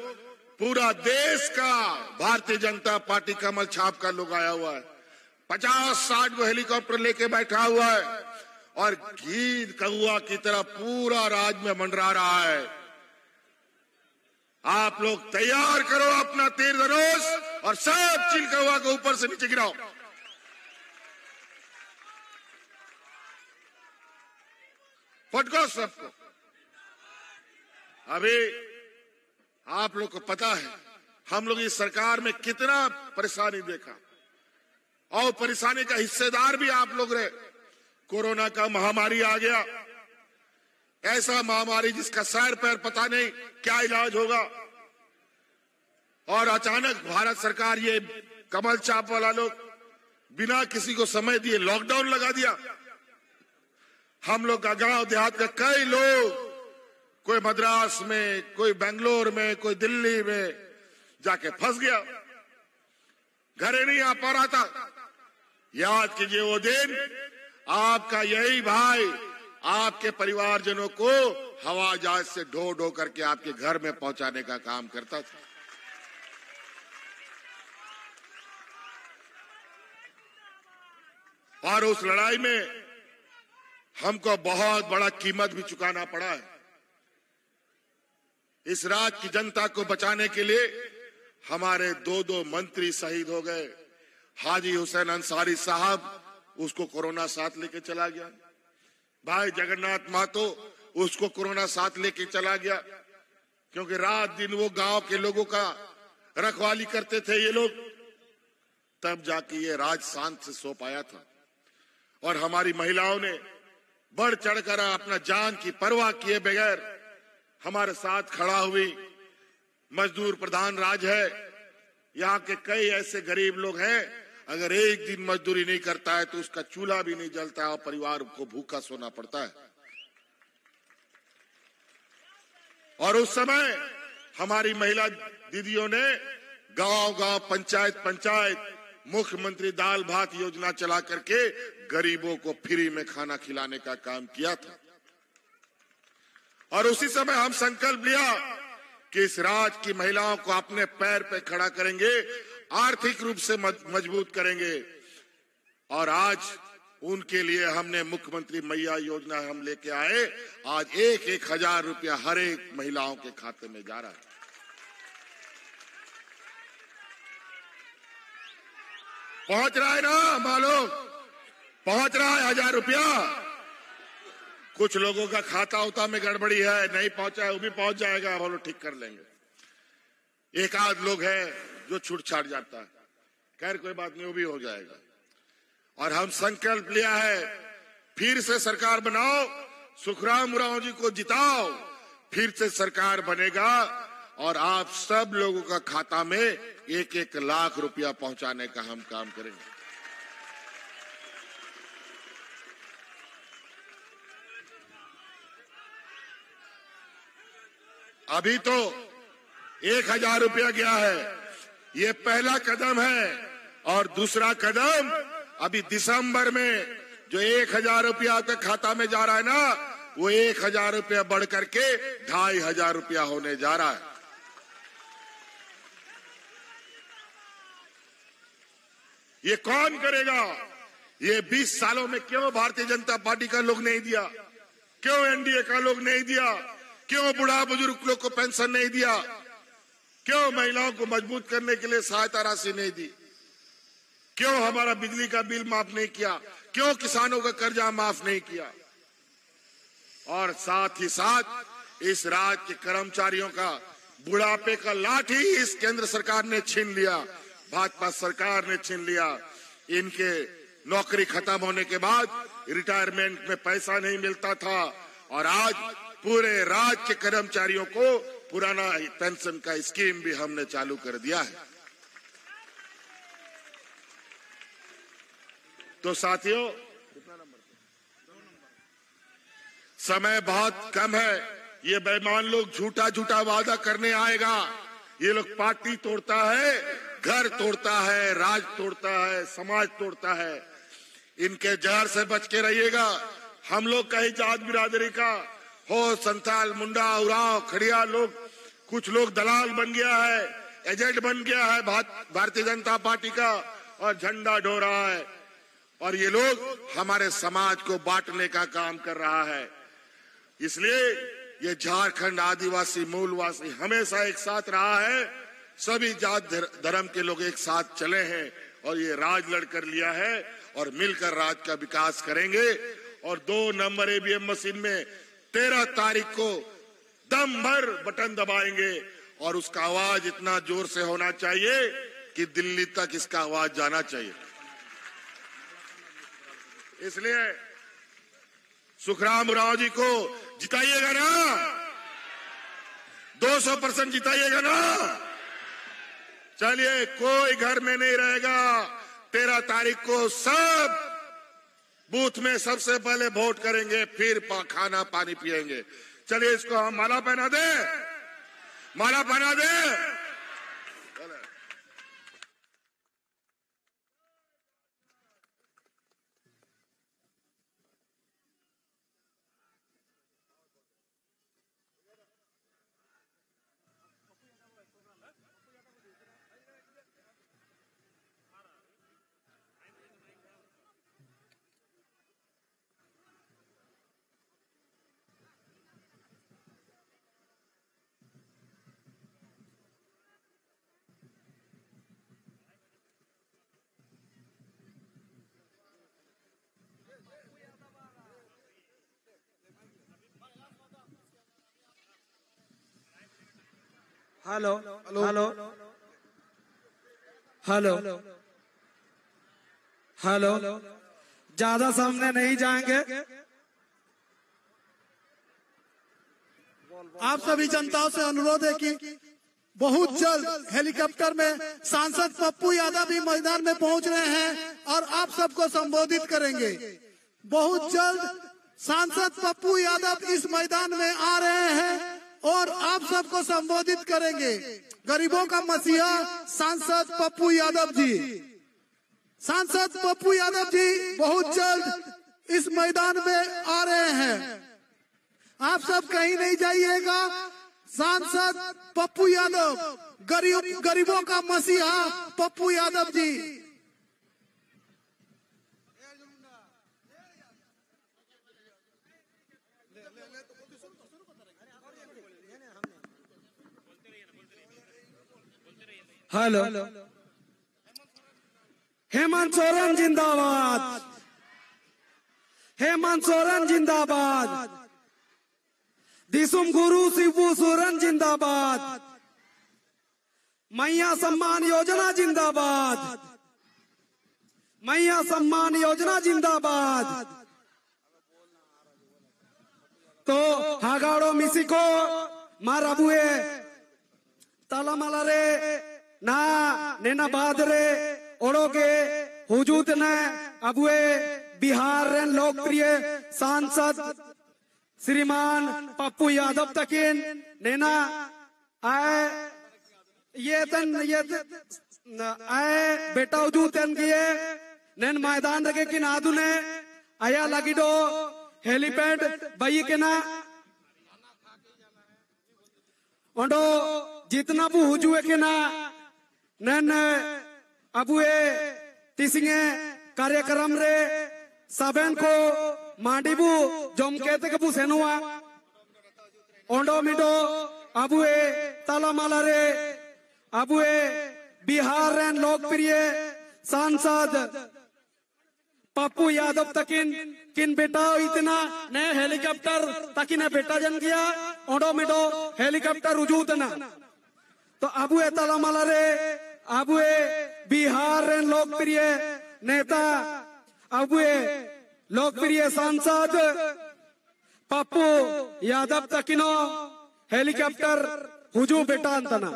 पूरा देश का भारतीय जनता पार्टी कमल छाप का लोग आया हुआ है। 50-60 वो हेलीकॉप्टर लेके बैठा हुआ है और गीत कौआ की तरह पूरा राज में मंडरा रहा है। आप लोग तैयार करो अपना तीर धनुष और सब चिल कौआ को ऊपर से नीचे गिराओ। फटको सबको। अभी आप लोग को पता है हम लोग इस सरकार में कितना परेशानी देखा और परेशानी का हिस्सेदार भी आप लोग रहे। कोरोना का महामारी आ गया, ऐसा महामारी जिसका सैर पैर पता नहीं क्या इलाज होगा, और अचानक भारत सरकार ये कमल चाप वाला लोग बिना किसी को समय दिए लॉकडाउन लगा दिया। हम लोग का गांव देहात का कई लोग, कोई मद्रास में, कोई बेंगलोर में, कोई दिल्ली में जाके फंस गया, घरे नहीं आ पा रहा था। याद कीजिए वो दिन आपका यही भाई आपके परिवारजनों को हवाई जहाज से ढो ढो करके आपके घर में पहुंचाने का काम करता था। और उस लड़ाई में हमको बहुत बड़ा कीमत भी चुकाना पड़ा है। इस राज्य की जनता को बचाने के लिए हमारे 2 मंत्री शहीद हो गए। हाजी हुसैन अंसारी साहब, उसको कोरोना साथ लेके चला गया। भाई जगन्नाथ महतो, उसको कोरोना साथ लेके चला गया, क्योंकि रात दिन वो गांव के लोगों का रखवाली करते थे ये लोग। तब जाके ये राज शांत से सो पाया था। और हमारी महिलाओं ने बढ़ चढ़कर अपना जान की परवाह किए बगैर हमारे साथ खड़ा हुई। मजदूर प्रधान राज है, यहाँ के कई ऐसे गरीब लोग हैं, अगर एक दिन मजदूरी नहीं करता है तो उसका चूल्हा भी नहीं जलता है और परिवार को भूखा सोना पड़ता है। और उस समय हमारी महिला दीदियों ने गांव-गांव, पंचायत मुख्यमंत्री दाल भात योजना चला करके गरीबों को फ्री में खाना खिलाने का काम किया था। और उसी समय हम संकल्प लिया कि इस राज्य की महिलाओं को अपने पैर पे खड़ा करेंगे, आर्थिक रूप से मजबूत करेंगे। और आज उनके लिए हमने मुख्यमंत्री मैया योजना हम लेके आए। आज 1,000 रुपया हर एक महिलाओं के खाते में जा रहा है। पहुंच रहा है ना मालूम, पहुंच रहा है 1,000 रुपया। कुछ लोगों का खाता उता में गड़बड़ी है, नहीं पहुंचा है, वो भी पहुंच जाएगा, हम लोग ठीक कर लेंगे। एक आध लोग है जो छूट छाट जाता है, खैर कोई बात नहीं, वो भी हो जाएगा। और हम संकल्प लिया है, फिर से सरकार बनाओ, सुखराम उरांव जी को जिताओ, फिर से सरकार बनेगा और आप सब लोगों का खाता में 1-1 लाख रुपया पहुंचाने का हम काम करेंगे। अभी तो 1,000 रुपया गया है, ये पहला कदम है। और दूसरा कदम अभी दिसंबर में जो 1,000 रुपया आपके खाता में जा रहा है ना, वो 1,000 रुपया बढ़ करके 2,500 रुपया होने जा रहा है। ये कौन करेगा? ये 20 सालों में क्यों भारतीय जनता पार्टी का लोग नहीं दिया? क्यों एनडीए का लोग नहीं दिया? क्यों बुढ़ा बुजुर्ग लोग को पेंशन नहीं दिया? क्यों महिलाओं को मजबूत करने के लिए सहायता राशि नहीं दी? क्यों हमारा बिजली का बिल माफ नहीं किया? क्यों किसानों का कर्जा माफ नहीं किया? और साथ ही साथ इस राज्य के कर्मचारियों का बुढ़ापे का लाठी इस केंद्र सरकार ने छीन लिया, भाजपा सरकार ने छीन लिया। इनके नौकरी खत्म होने के बाद रिटायरमेंट में पैसा नहीं मिलता था और आज पूरे राज्य के कर्मचारियों को पुराना पेंशन का स्कीम भी हमने चालू कर दिया है। तो साथियों, समय बहुत कम है। ये बेईमान लोग झूठा झूठा वादा करने आएगा। ये लोग पार्टी तोड़ता है, घर तोड़ता है, राज तोड़ता है, समाज तोड़ता है। इनके जहर से बच के रहिएगा। हम लोग कहीं जात बिरादरी का हो, संथाल, मुंडा, उराव, खड़िया लोग, कुछ लोग दलाल बन गया है, एजेंट बन गया है भारतीय जनता पार्टी का और झंडा ढो रहा है। और ये लोग हमारे समाज को बांटने का काम कर रहा है। इसलिए ये झारखंड आदिवासी मूलवासी हमेशा एक साथ रहा है। सभी जात धर्म के लोग एक साथ चले हैं और ये राज लड़कर लिया है और मिलकर राज्य का विकास करेंगे। और 2 नंबर ईवीएम मशीन में 13 तारीख को दम भर बटन दबाएंगे और उसका आवाज इतना जोर से होना चाहिए कि दिल्ली तक इसका आवाज जाना चाहिए। इसलिए सुखराम उरांव जी को जिताइएगा ना, 200% जिताइएगा ना। चलिए, कोई घर में नहीं रहेगा। 13 तारीख को सब बूथ में सबसे पहले वोट करेंगे, फिर खाना पानी पिएंगे। चलिए, इसको हम माला पहना दे, माला पहना दे। हेलो हेलो हेलो हेलो, ज्यादा सामने नहीं जाएंगे। आप सभी जनताओं से अनुरोध है कि बहुत जल्द हेलीकॉप्टर में सांसद पप्पू यादव भी मैदान में पहुंच रहे हैं और आप सबको संबोधित करेंगे। बहुत जल्द सांसद पप्पू यादव इस मैदान में आ रहे हैं और आप सबको संबोधित करेंगे। गरीबों का मसीहा सांसद पप्पू यादव जी, सांसद पप्पू यादव जी बहुत जल्द इस मैदान में आ रहे हैं। आप सब कहीं नहीं जाइएगा। सांसद पप्पू यादव, गरीबों का मसीहा पप्पू यादव जी। हेलो, हेमंत सोरेन जिंदाबाद, हेमंत सोरेन जिंदाबाद, दिसुम गुरु शिबू सोरेन जिंदाबाद, मैया सम्मान योजना जिंदाबाद, मैया सम्मान योजना जिंदाबाद। तो हागाड़ो मिसिको माराबुए तालामाला रे ना नेना बादरे ओड़ोगे हुजूत ने अबुए बिहार रे लोकप्रिय सांसद श्रीमान पप्पू यादव तकिन नेना आए ये आए बेटा हुजूतन किए नेन मैदान रखे कि नादुने आया लगिडो हेलीपैड बाई के ना ओंडो जितना बु हुजुए के ना नन अबुए तिसिंगे कार्यक्रम रे सबन को मांडीबू जम कहते कबू सेनुआ ओंडो मिडो अबुए तालामाला रे अबुए बिहार रेन लोकप्रिय सांसद पप्पू यादव तकिन किन बेटा इतना ने हेलीकॉप्टर तकिन बेटा जन गया ओंडो मिडो हेलीकॉप्टर रुजूत ना तो अबुए तालामाला रे अबुए बिहार रेन लोकप्रिय नेता अबुए लोकप्रिय सांसद पप्पू यादव तकिनो हेलीकॉप्टर हुजू बेटा अंतना।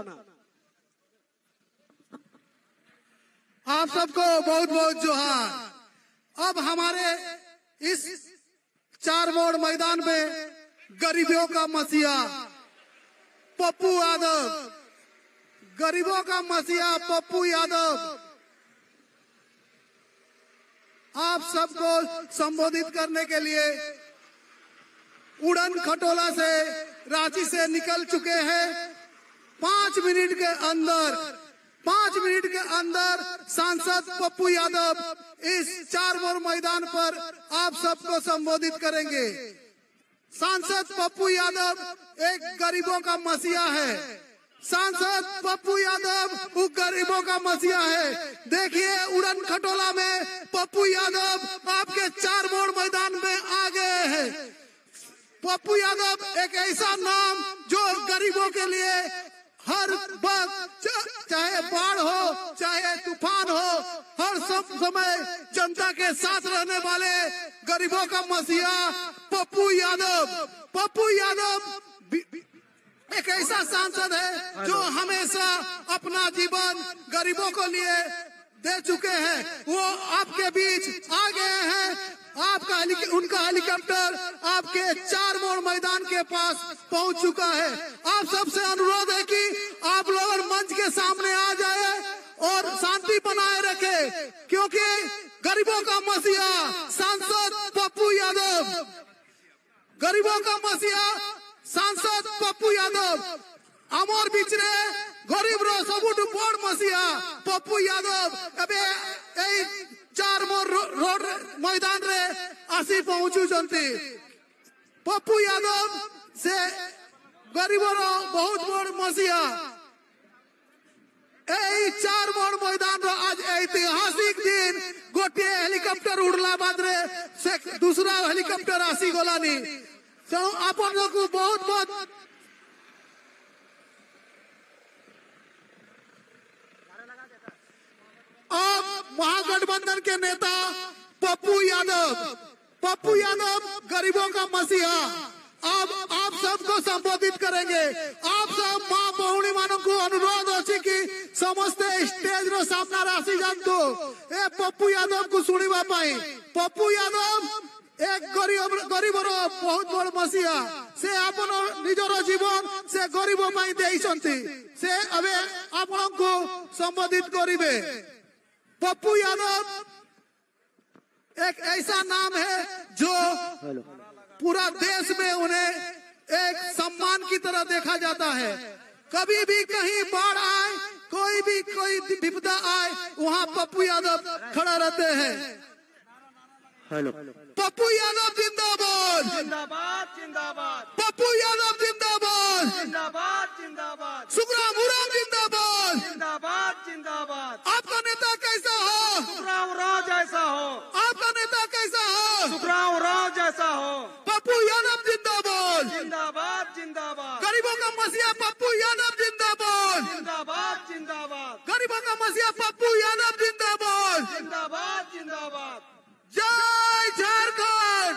आप सबको बहुत बहुत जोहार। अब हमारे इस 4 मोड़ मैदान में गरीबों का मसीहा पप्पू यादव, गरीबों का मसीहा पप्पू यादव आप सबको संबोधित करने के लिए उड़न खटोला से रांची से निकल चुके हैं। 5 मिनट के अंदर सांसद पप्पू यादव इस 4 मोड़ मैदान पर आप सबको संबोधित करेंगे। सांसद पप्पू यादव एक गरीबों का मसीहा है। सांसद पप्पू यादव वो गरीबों का मसीहा है। देखिए उड़न खटोला में पप्पू यादव आपके 4 मोड़ मैदान में आ गए हैं। पप्पू यादव एक ऐसा नाम जो गरीबों के लिए हर वक्त चाहे बाढ़ हो चाहे तूफान हो हर समय जनता के साथ रहने वाले गरीबों का मसीहा पप्पू यादव। पप्पू यादव एक ऐसा सांसद है जो हमेशा अपना जीवन गरीबों को लिए दे चुके हैं। वो आपके बीच आ गए हैं। आपका उनका हेलीकॉप्टर आपके 4 मोड़ मैदान के पास पहुंच चुका है। आप सबसे अनुरोध है कि आप लोग मंच के सामने आ जाए और शांति बनाए रखे, क्योंकि गरीबों का मसीहा सांसद पप्पू यादव, गरीबों का मसीहा सांसद पप्पू यादव आमर बीच रे गरीब रो सबुठ बड़ मसीहा पप्पू यादव एबे 4 मोड़ रोड मैदान रे आसी पहुंचू चंती। पप्पू यादव से गरीबों रो बहुत बड़ मसीहा 4 मोड़ मैदान रो आज ऐतिहासिक दिन गोटे हेलीकॉप्टर उड़ला बाद रे से दूसरा हेलीकॉप्टर आसी गलानी। तो अपन लोग को बहुत बहुत अब महागठबंधन के नेता पप्पू यादव गरीबों का मसीहा अब आप सबको संबोधित करेंगे। आप सब माँ बहुणी मानों को अनुरोध अच्छी कि समस्ते स्टेज रो सामना राशि जानतो ए पप्पू यादव को सुनिबा पाई। पप्पू यादव एक गरीब रो बहुत बड़ मसीहा से अपन निजर जीवन से गरीबों पाई देइसंती से अबे आपन को संबोधित करिवे। पप्पू यादव एक ऐसा नाम है जो पूरा देश में उन्हें एक सम्मान की तरह देखा जाता है। कभी भी कहीं बाढ़ आए कोई विपदा आए वहाँ पप्पू यादव खड़ा रहते हैं। पप्पू यादव जिंदाबाद जिंदाबाद जिंदाबाद, पप्पू यादव जिंदाबाद जिंदाबाद जिंदाबाद, सुखराम उरांव जिंदाबाद जिंदाबाद जिंदाबाद। आपका नेता कैसा हो? सुखराम उरांव जैसा हो। आपका नेता कैसा हो? सुखराम उरांव जैसा हो। पप्पू यादव जिंदाबाद जिंदाबाद जिंदाबाद, गरीबों का मसीहा पप्पू यादव जिंदाबाद जिंदाबाद जिंदाबाद, गरीबों का मसीहा पप्पू यादव जिंदाबाद जिंदाबाद जिंदाबाद। जय झारखंड,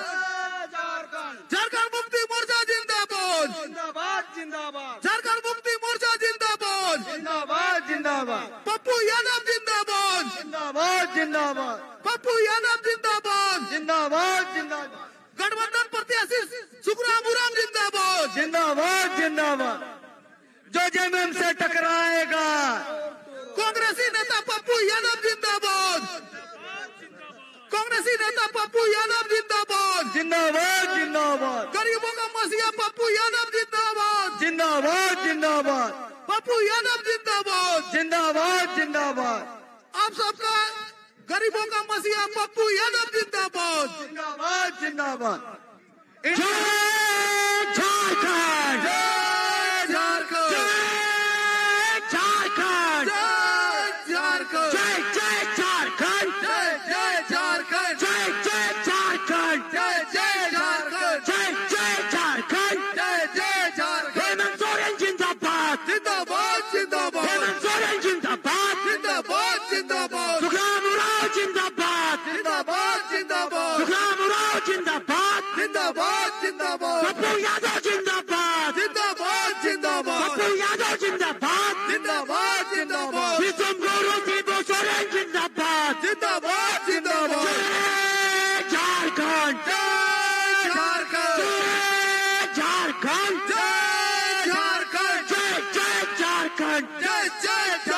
झारखंड मुक्ति मोर्चा जिंदाबाद जिंदाबाद जिंदाबाद, झारखंड मुक्ति मोर्चा जिंदाबाद जिंदाबाद जिंदाबाद, पप्पू यादव जिंदाबाद जिंदाबाद जिंदाबाद, पप्पू यादव जिंदाबाद जिंदाबाद जिंदाबाद, गठबंधन प्रत्याशी सुखराम उरांव जिंदाबाद जिंदाबाद जिंदाबाद। जो जेएमएम से टकराएगा कांग्रेसी नेता पप्पू यादव जिंदाबाद, कांग्रेसी नेता पप्पू यादव जिंदाबाद जिंदाबाद जिंदाबाद, गरीबों का मसीहा पप्पू यादव जिंदाबाद, जिंदाबाद जिंदाबाद, पप्पू यादव जिंदाबाद, जिंदाबाद जिंदाबाद, आप सबका गरीबों का मसीहा पप्पू यादव जिंदाबाद, जिंदाबाद जिंदाबाद। जय झारखंड, जय झारखंड, जय झारखंड, जय झारखंड, जय जय झारखंड, जय झारखंड, जय जय झारखंड, जय झारखंड, जय जय झारखंड, जय झारखंड, हेमंत सोरेन जिंदाबाद, जिंदाबाद जिंदाबाद, हेमंत सोरेन जिंदाबाद, जिंदाबाद जिंदाबाद, सुखराम उरांव जिंदाबाद, जिंदाबाद जिंदाबाद, सुखराम उरांव जिंदाबाद, जिंदाबाद जिंदाबाद, पप्पू यादव जिंदाबाद, जिंदाबाद जिंदाबाद, पप्पू यादव जिंदाबाद, जिंदाबाद जिंदाबाद, विक्रम गौरव शिबू सोरेन जिंदाबाद, जिंदाबाद जिंदाबाद, जय झारखंड, जय झारखंड, जय झारखंड, जय झारखंड, जय जय झारखंड, जय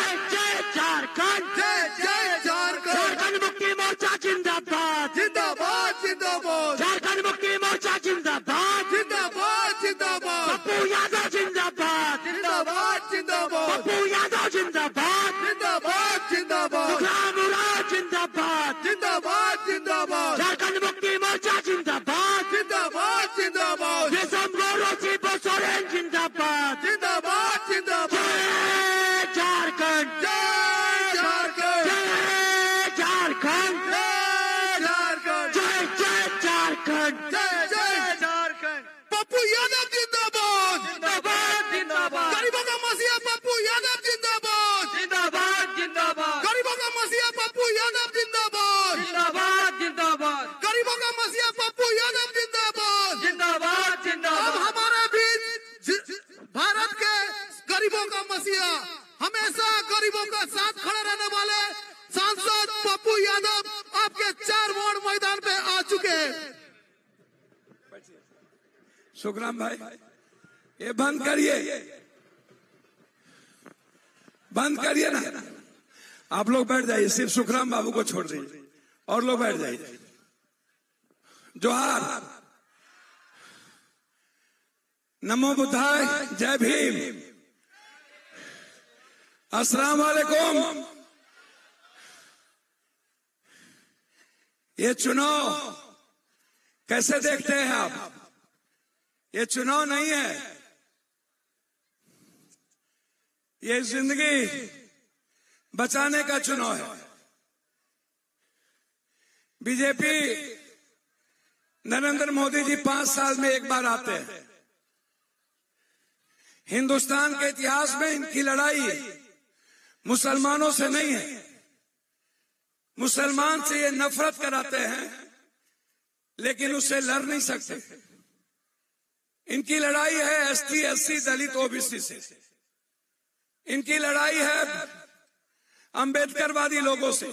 झारखंड, जय जय झारखंड, जय झारखंड, झारखंड मुक्ति मोर्चा जिंदाबाद, जिंदाबाद जिंदाबाद, झारखंड मुक्ति मोर्चा जिंदाबाद, जिंदाबाद जिंदाबाद, पप्पू यादव जिंदाबाद, जिंदाबाद जिंदाबाद, पप्पू यादव जिंदाबाद, जिंदाबाद जिंदाबाद, सुखराम उरांव जिंदाबाद, जिंदाबाद जिंदाबाद, झारखंड मुक्ति मोर्चा जिंदाबाद, जिंदाबाद जिंदाबाद, विक्रम गौरव शिबू सोरेन जिंदाबाद, जिंदाबाद जिंदाबाद, जय झारखंड, जय झारखंड, जय झारखंड, जय झारखंड, जय झारखंड, जय झारखंड, पप्पू यादव जिंदाबाद, जिंदाबाद जिंदाबाद, गरीबों का मसीहा पप्पू यादव जिंदाबाद, जिंदाबाद जिंदाबाद, गरीबों का मसीहा पप्पू यादव जिंदाबाद, जिंदाबाद जिंदाबाद, गरीबों का मसीहा पप्पू यादव जिंदाबाद, जिंदाबाद अब जिंदाबाद, हमारे बीच भारत के गरीबों का मसीहा, हमेशा गरीबों का साथ खड़े रहने वाले सांसद पप्पू यादव आपके 4 वार्ड मैदान पे आ चुके हैं। सुखराम भाई ये बंद करिए, बंद करिए ना, आप लोग बैठ जाइए, सिर्फ सुखराम बाबू को छोड़ दीजिए और लोग बैठ जाइए। जोहार, नमो बुद्धाय, जय भीम, अस्सलाम वालेकुम। ये चुनाव कैसे देखते हैं आप? ये चुनाव नहीं है, ये जिंदगी बचाने का चुनाव है। बीजेपी नरेंद्र मोदी जी 5 साल में एक बार आते हैं। हिंदुस्तान के इतिहास में इनकी लड़ाई मुसलमानों से नहीं है, मुसलमान से ये नफरत कराते हैं लेकिन उससे लड़ नहीं सकते। इनकी लड़ाई है एसटी, एससी, दलित, ओबीसी से। इनकी लड़ाई है अंबेडकरवादी लोगों से।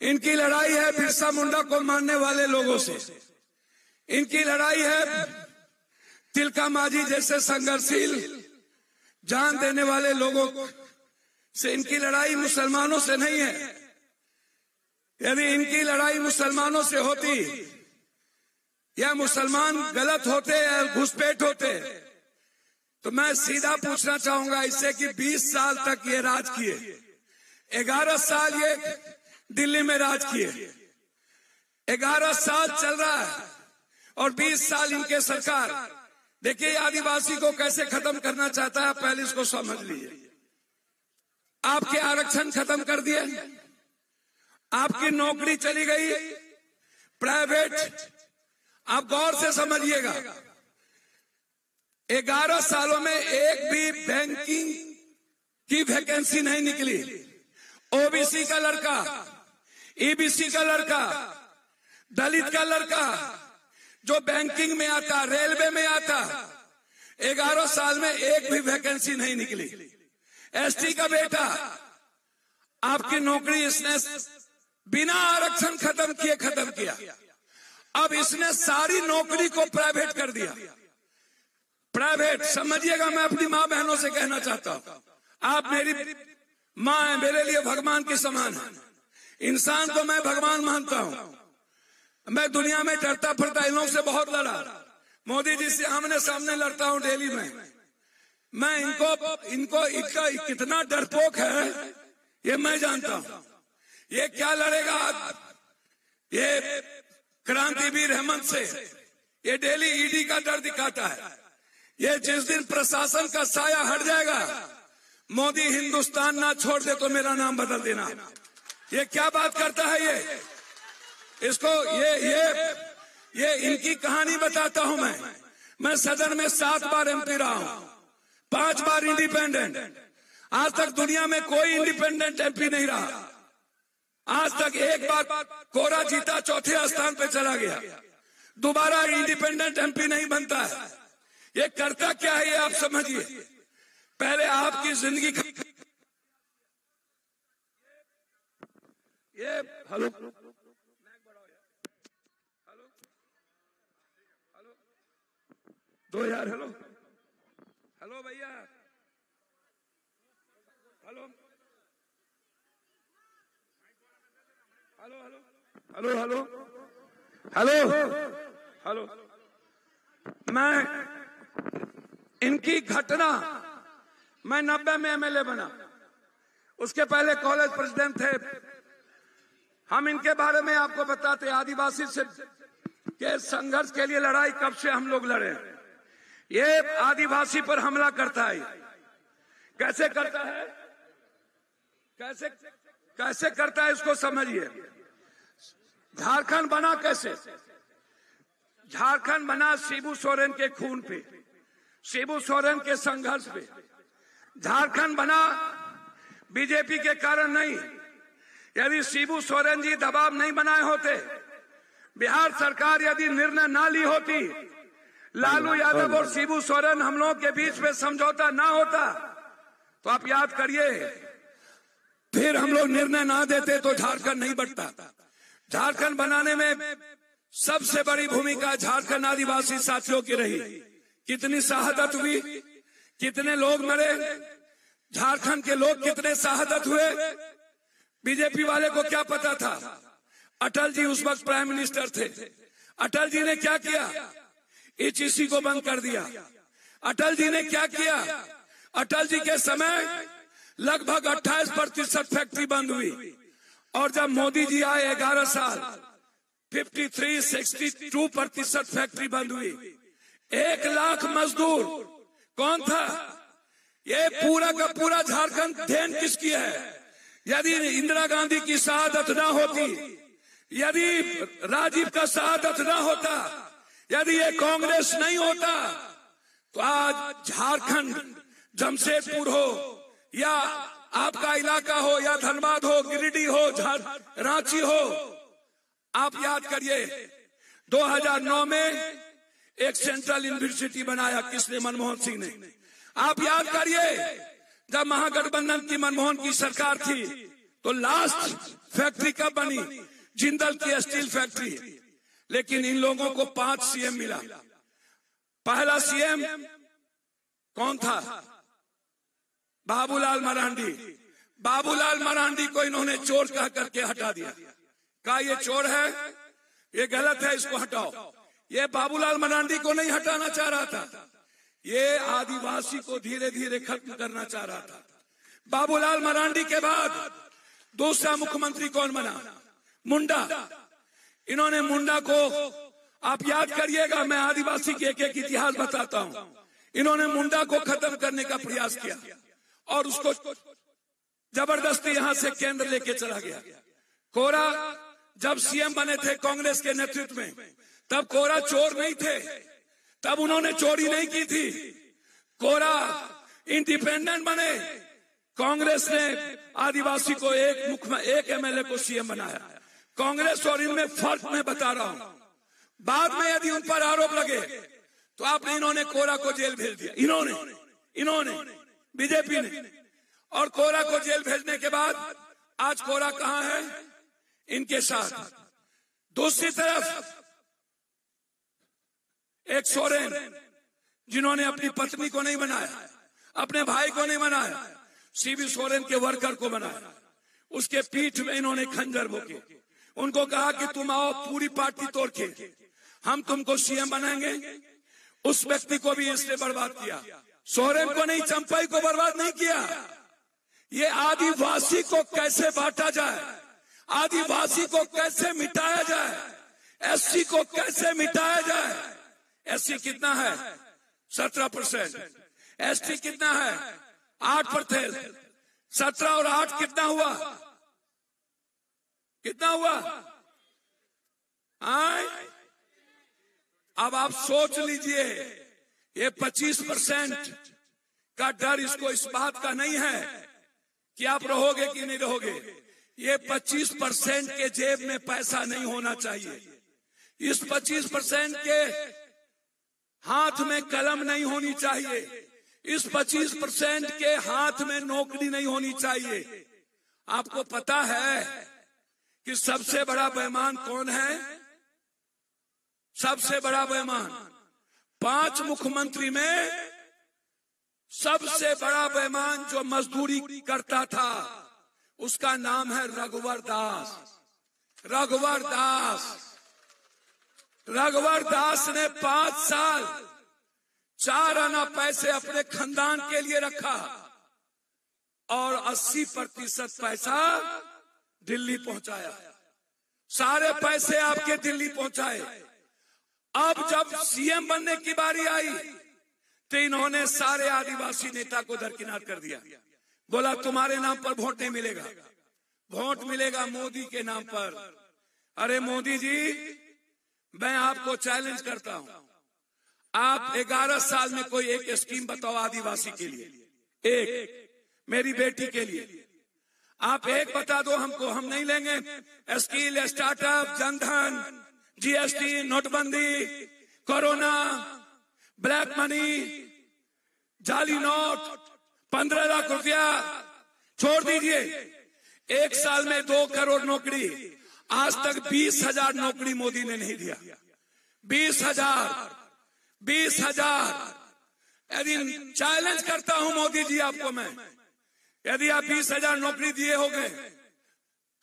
इनकी लड़ाई है बिरसा मुंडा को मानने वाले लोगों से। इनकी लड़ाई है तिलका मांझी जैसे संघर्षशील जान देने वाले लोगों से। इनकी लड़ाई मुसलमानों से नहीं है। यदि इनकी लड़ाई मुसलमानों से होती या मुसलमान गलत होते या घुसपैठ होते तो मैं सीधा पूछना चाहूंगा इससे कि 20 साल तक ये राज किए, 11 साल ये दिल्ली में राज किए, 11 साल चल रहा है और 20 साल इनके सरकार। देखिए आदिवासी को कैसे खत्म करना चाहता है, पहले इसको समझ लीजिए। आपके आरक्षण खत्म कर दिए, आपकी नौकरी चली गई प्राइवेट। आप गौर से समझिएगा, 11 सालों में एक भी बैंकिंग की वैकेंसी नहीं निकली। ओबीसी का लड़का, ईबीसी का लड़का, दलित का लड़का जो बैंकिंग में आता, रेलवे में आता, 11 साल में एक भी वैकेंसी नहीं निकली। एसटी का बेटा, आपकी नौकरी इसने बिना आरक्षण खत्म किए खत्म किया। अब इसने सारी नौकरी को प्राइवेट कर दिया। प्राइवेट समझिएगा, मैं अपनी माँ बहनों से कहना चाहता हूं, आप मेरी माँ है, मेरे लिए भगवान के समान है। इंसान को मैं भगवान मानता हूं, मैं दुनिया में डरता फिरता इन लोगों से बहुत लड़ा, मोदी जी से आमने सामने लड़ता हूं दिल्ली में। मैं इनको इनका कितना डरपोक है ये मैं जानता हूं। ये क्या लड़ेगा, ये क्रांतिवीर हेमंत से, ये डेली ईडी का डर दिखाता है। ये जिस दिन प्रशासन का साया हट जाएगा, मोदी हिंदुस्तान ना छोड़ दे तो मेरा नाम बदल देना। ये क्या बात करता है ये, इसको ये इनकी कहानी बताता हूं मैं सदन में 7 बार एमपी रहा हूं, 5 बार इंडिपेंडेंट। आज तक दुनिया में कोई इंडिपेंडेंट एमपी नहीं रहा। आज तक एक बार कोरा जीता, चौथे स्थान पे चला गया। दोबारा इंडिपेंडेंट एमपी नहीं बनता है। ये करता क्या है ये आप समझिए। पहले आपकी जिंदगी ये हेलो 2000 हेलो भैया हेलो मैं इनकी घटना, मैं 90 में एमएलए बना, उसके पहले कॉलेज प्रेसिडेंट थे। हम इनके बारे में आपको बताते, आदिवासी से के संघर्ष के लिए लड़ाई कब से हम लोग लड़े। ये आदिवासी पर हमला करता है, कैसे करता है, कैसे करता है इसको समझिए। झारखंड बना कैसे, झारखंड बना शिबू सोरेन के खून पे, शिबू सोरेन के संघर्ष पे। झारखंड बना बीजेपी के कारण नहीं। यदि शिबू सोरेन जी दबाव नहीं बनाए होते, बिहार सरकार यदि निर्णय ना ली होती, लालू यादव और शिबू सोरेन हम लोगों के बीच में समझौता ना होता, तो आप याद करिए, फिर हम लोग निर्णय ना देते तो झारखंड नहीं बढ़ता। झारखंड बनाने में सबसे बड़ी भूमिका झारखंड आदिवासी साथियों की रही। कितनी शहादत हुई, कितने लोग मरे, झारखंड के लोग कितने शहादत हुए, बीजेपी वाले को क्या पता था। अटल जी उस वक्त प्राइम मिनिस्टर थे। अटल जी ने क्या किया, एचईसी को बंद कर दिया। अटल जी ने क्या किया, अटल जी के समय लगभग 28% फैक्ट्री बंद हुई, और जब मोदी जी आए 11 साल 62% फैक्ट्री बंद हुई। 1 लाख मजदूर कौन था, ये पूरा का पूरा झारखंड देन किसकी है। यदि इंदिरा गांधी की शहादत ना होती, यदि राजीव का शहादत ना होता, यदि ये कांग्रेस नहीं होता, तो आज झारखंड जमशेदपुर हो या आपका इलाका हो या धनबाद हो, गिरिडीह हो, रांची हो, आप याद करिए 2009 में एक सेंट्रल यूनिवर्सिटी बनाया किसने, मनमोहन सिंह ने। आप याद करिए जब महागठबंधन की मनमोहन की सरकार थी, तो लास्ट फैक्ट्री कब बनी, जिंदल की स्टील फैक्ट्री। लेकिन इन लोगों को 5 सीएम मिला। पहला सीएम कौन था, बाबूलाल मरांडी। बाबूलाल मरांडी को इन्होंने चोर कह करके हटा दिया, कहा ये चोर है, ये गलत है, इसको हटाओ। ये बाबूलाल मरांडी को नहीं हटाना चाह रहा था, ये आदिवासी को धीरे धीरे खत्म करना चाह रहा था। बाबूलाल मरांडी के बाद दूसरा मुख्यमंत्री कौन बना, मुंडा। इन्होंने मुंडा को, आप याद करिएगा, मैं आदिवासी के एक इतिहास बताता हूं। इन्होंने मुंडा को खत्म करने का प्रयास किया और उसको जबरदस्ती यहां से केंद्र लेके चला गया। कोरा जब सीएम बने थे कांग्रेस के नेतृत्व में, तब कोरा चोर नहीं थे, तब उन्होंने चोरी नहीं की थी। कोरा इंडिपेंडेंट बने, कांग्रेस ने आदिवासी को एक एमएलए को सीएम बनाया। कांग्रेस और इनमें फर्क मैं बता रहा हूं। बाद में यदि उन पर आरोप लगे तो आपने, इन्होंने कोरा को जेल भेज दिया, इन्होंने बीजेपी ने। और कोरा को जेल भेजने के बाद आज कोरा कहां है, इनके साथ। दूसरी तरफ एक सोरेन, जिन्होंने अपनी पत्नी को नहीं बनाया, अपने भाई को नहीं बनाया, शिबू सोरेन के वर्कर को बनाया। उसके पीठ में इन्होंने खंजर भोंके, उनको कहा कि तुम आओ पूरी पार्टी तोड़ के हम तुमको सीएम बनाएंगे। उस व्यक्ति को भी इसने बर्बाद किया। सोरेन को नहीं, चंपाई को बर्बाद नहीं किया। ये आदिवासी को कैसे बांटा जाए, आदिवासी को कैसे मिटाया जाए, एससी को कैसे मिटाया जाए। एससी कितना है? 17%। एसटी कितना है? 8%। 17 और 8 कितना हुआ? कितना हुआ? अब आप सोच लीजिए, ये 25% का डर इसको इस बात का नहीं है कि आप रहोगे कि नहीं रहोगे। ये 25% के जेब में पैसा नहीं होना चाहिए। इस 25% के हाथ में कलम नहीं होनी चाहिए। इस 25% के हाथ में नौकरी नहीं होनी चाहिए। आपको पता है कि सबसे बड़ा बेईमान कौन है? सबसे बड़ा बेईमान 5 मुख्यमंत्री में सबसे बड़ा बेईमान जो मजदूरी करता था उसका नाम है रघुवर दास। रघुवर दास, रघुवर दास ने 5 साल 4 आना पैसे अपने खानदान के लिए रखा और 80% पैसा दिल्ली पहुंचाया। सारे पैसे आपके दिल्ली पहुंचाए। अब जब सीएम बनने की बारी आई तो इन्होंने सारे आदिवासी नेता को दरकिनार कर दिया। बोला तुम्हारे नाम पर वोट नहीं मिलेगा, वोट मिलेगा मोदी के नाम पर। अरे मोदी जी, मैं आपको चैलेंज करता हूं, आप 11 साल में कोई एक स्कीम बताओ आदिवासी के लिए, एक मेरी बेटी के लिए आप एक बता दो हमको, हम नहीं लेंगे। स्किल, स्टार्टअप, जनधन, जीएसटी, नोटबंदी, कोरोना, ब्लैक मनी, जाली नोट, 15 लाख रुपया छोड़ दीजिए। 1 साल में 2 करोड़ नौकरी। आज तक 20,000 नौकरी मोदी ने नहीं दिया। 20,000। यदि चैलेंज करता हूं मोदी जी आपको मैं, यदि आप 20,000 नौकरी दिए हो गए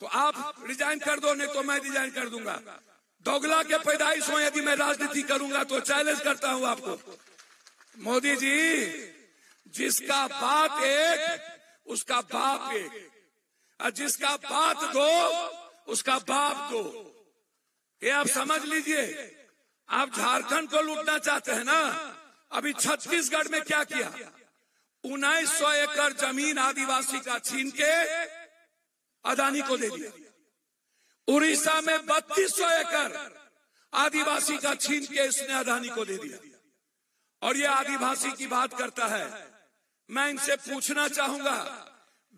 तो आप रिजाइन कर दो, नहीं तो मैं रिजाइन कर दूंगा। दोगला के पैदाइश हो, यदि मैं राजनीति करूंगा तो चैलेंज करता हूं आपको। मोदी जी, जिसका बात एक उसका बाप एक, और जिसका बात दो उसका बाप दो। ये आप समझ लीजिए। आप झारखंड को लूटना चाहते हैं ना? अभी छत्तीसगढ़ में क्या किया? 1900 एकड़ जमीन आदिवासी का छीन के अदानी को दे दिया। उड़ीसा में 3200 एकड़ आदिवासी का छीन के इसने अदानी को दे दिया। और ये आदिवासी की बात करता है। मैं इनसे पूछना चाहूंगा,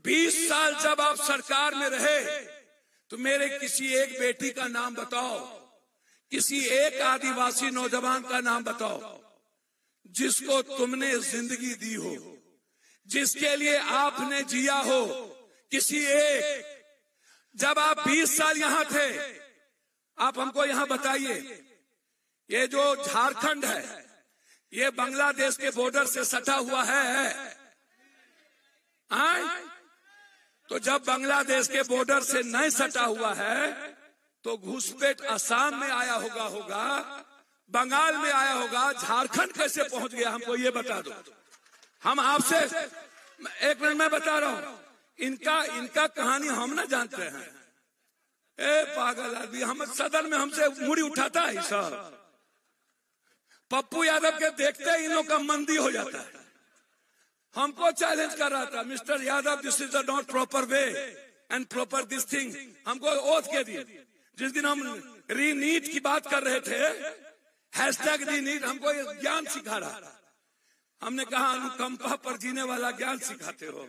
20 साल जब आप सरकार में रहे तो मेरे किसी एक बेटी का नाम बताओ, किसी एक आदिवासी नौजवान का नाम बताओ जिसको तुमने जिंदगी दी हो, जिसके लिए आपने जिया हो। किसी एक। जब आप 20 साल यहां थे, आप हमको यहां बताइए, ये जो झारखंड है ये बांग्लादेश के बॉर्डर से सटा हुआ है। तो जब बांग्लादेश के बॉर्डर से नहीं सटा हुआ है तो घुसपैठ असम में आया होगा, बंगाल में आया होगा, झारखंड कैसे पहुंच गया हमको ये बता दो। हम आपसे एक मिनट में बता रहा हूं, इनका कहानी हम ना जानते हैं। ए पागल आदमी, हम सदन में हमसे मुड़ी उठाता है सब। पप्पू यादव के देखते ही इन लोग का मंदी हो जाता है। हमको चैलेंज कर रहा था, mister Yadav, this is not proper way and proper this thing. हमको ओथ के दिए। जिस दिन हम रीनीट की बात कर रहे थे, हैशटैग रीनीट, हमको ये ज्ञान सिखा रहा। हमने कहा अनुकंपा पर जीने वाला ज्ञान सिखाते हो।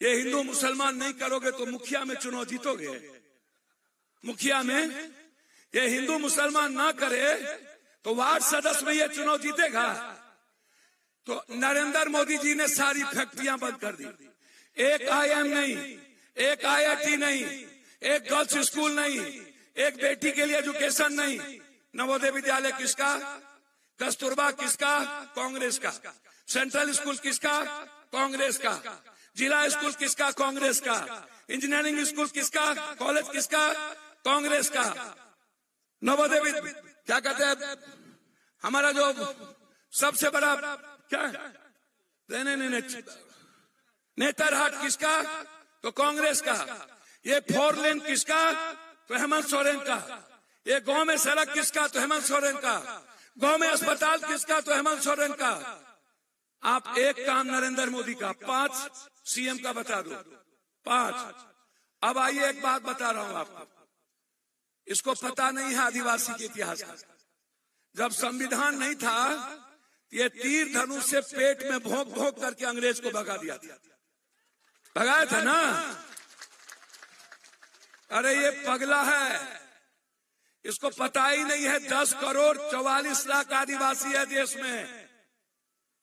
ये हिंदू मुसलमान नहीं करोगे तो मुखिया में चुनाव जीतोगे। मुखिया में ये हिंदू मुसलमान ना करे तो वार्ड सदस्य में ये चुनाव जीतेगा। तो नरेंद्र मोदी जी ने सारी फैक्ट्रियां बंद कर दी। एक आईएम नहीं, एक आईआईटी नहीं, एक गर्ल्स स्कूल नहीं, एक बेटी के लिए एजुकेशन नहीं। नवोदय विद्यालय किसका? कस्तूरबा किसका? कांग्रेस का। सेंट्रल स्कूल किसका? कांग्रेस का। जिला स्कूल किसका? कांग्रेस का। इंजीनियरिंग स्कूल किसका? कॉलेज किसका? कांग्रेस का नवोदय क्या कहते हैं, हमारा जो सबसे बड़ा क्या नेतरहाट किसका, तो कांग्रेस का। ये 4 लेन किसका, तो हेमंत सोरेन का। ये गांव में सड़क किसका, तो हेमंत सोरेन का। गांव में अस्पताल किसका, तो हेमंत सोरेन का। आप एक काम नरेंद्र मोदी का 5 सीएम का बता दो, 5। अब आइए एक बात बता रहा हूं आपको, इसको पता नहीं है आदिवासी के इतिहास का। जब संविधान नहीं था, ये तीर धनुष से पेट में भोंक भोंक करके अंग्रेज को भगा दिया था, भगाया था ना। अरे ये पगला है, इसको पता ही नहीं है 10 करोड़ 44 लाख आदिवासी है देश में।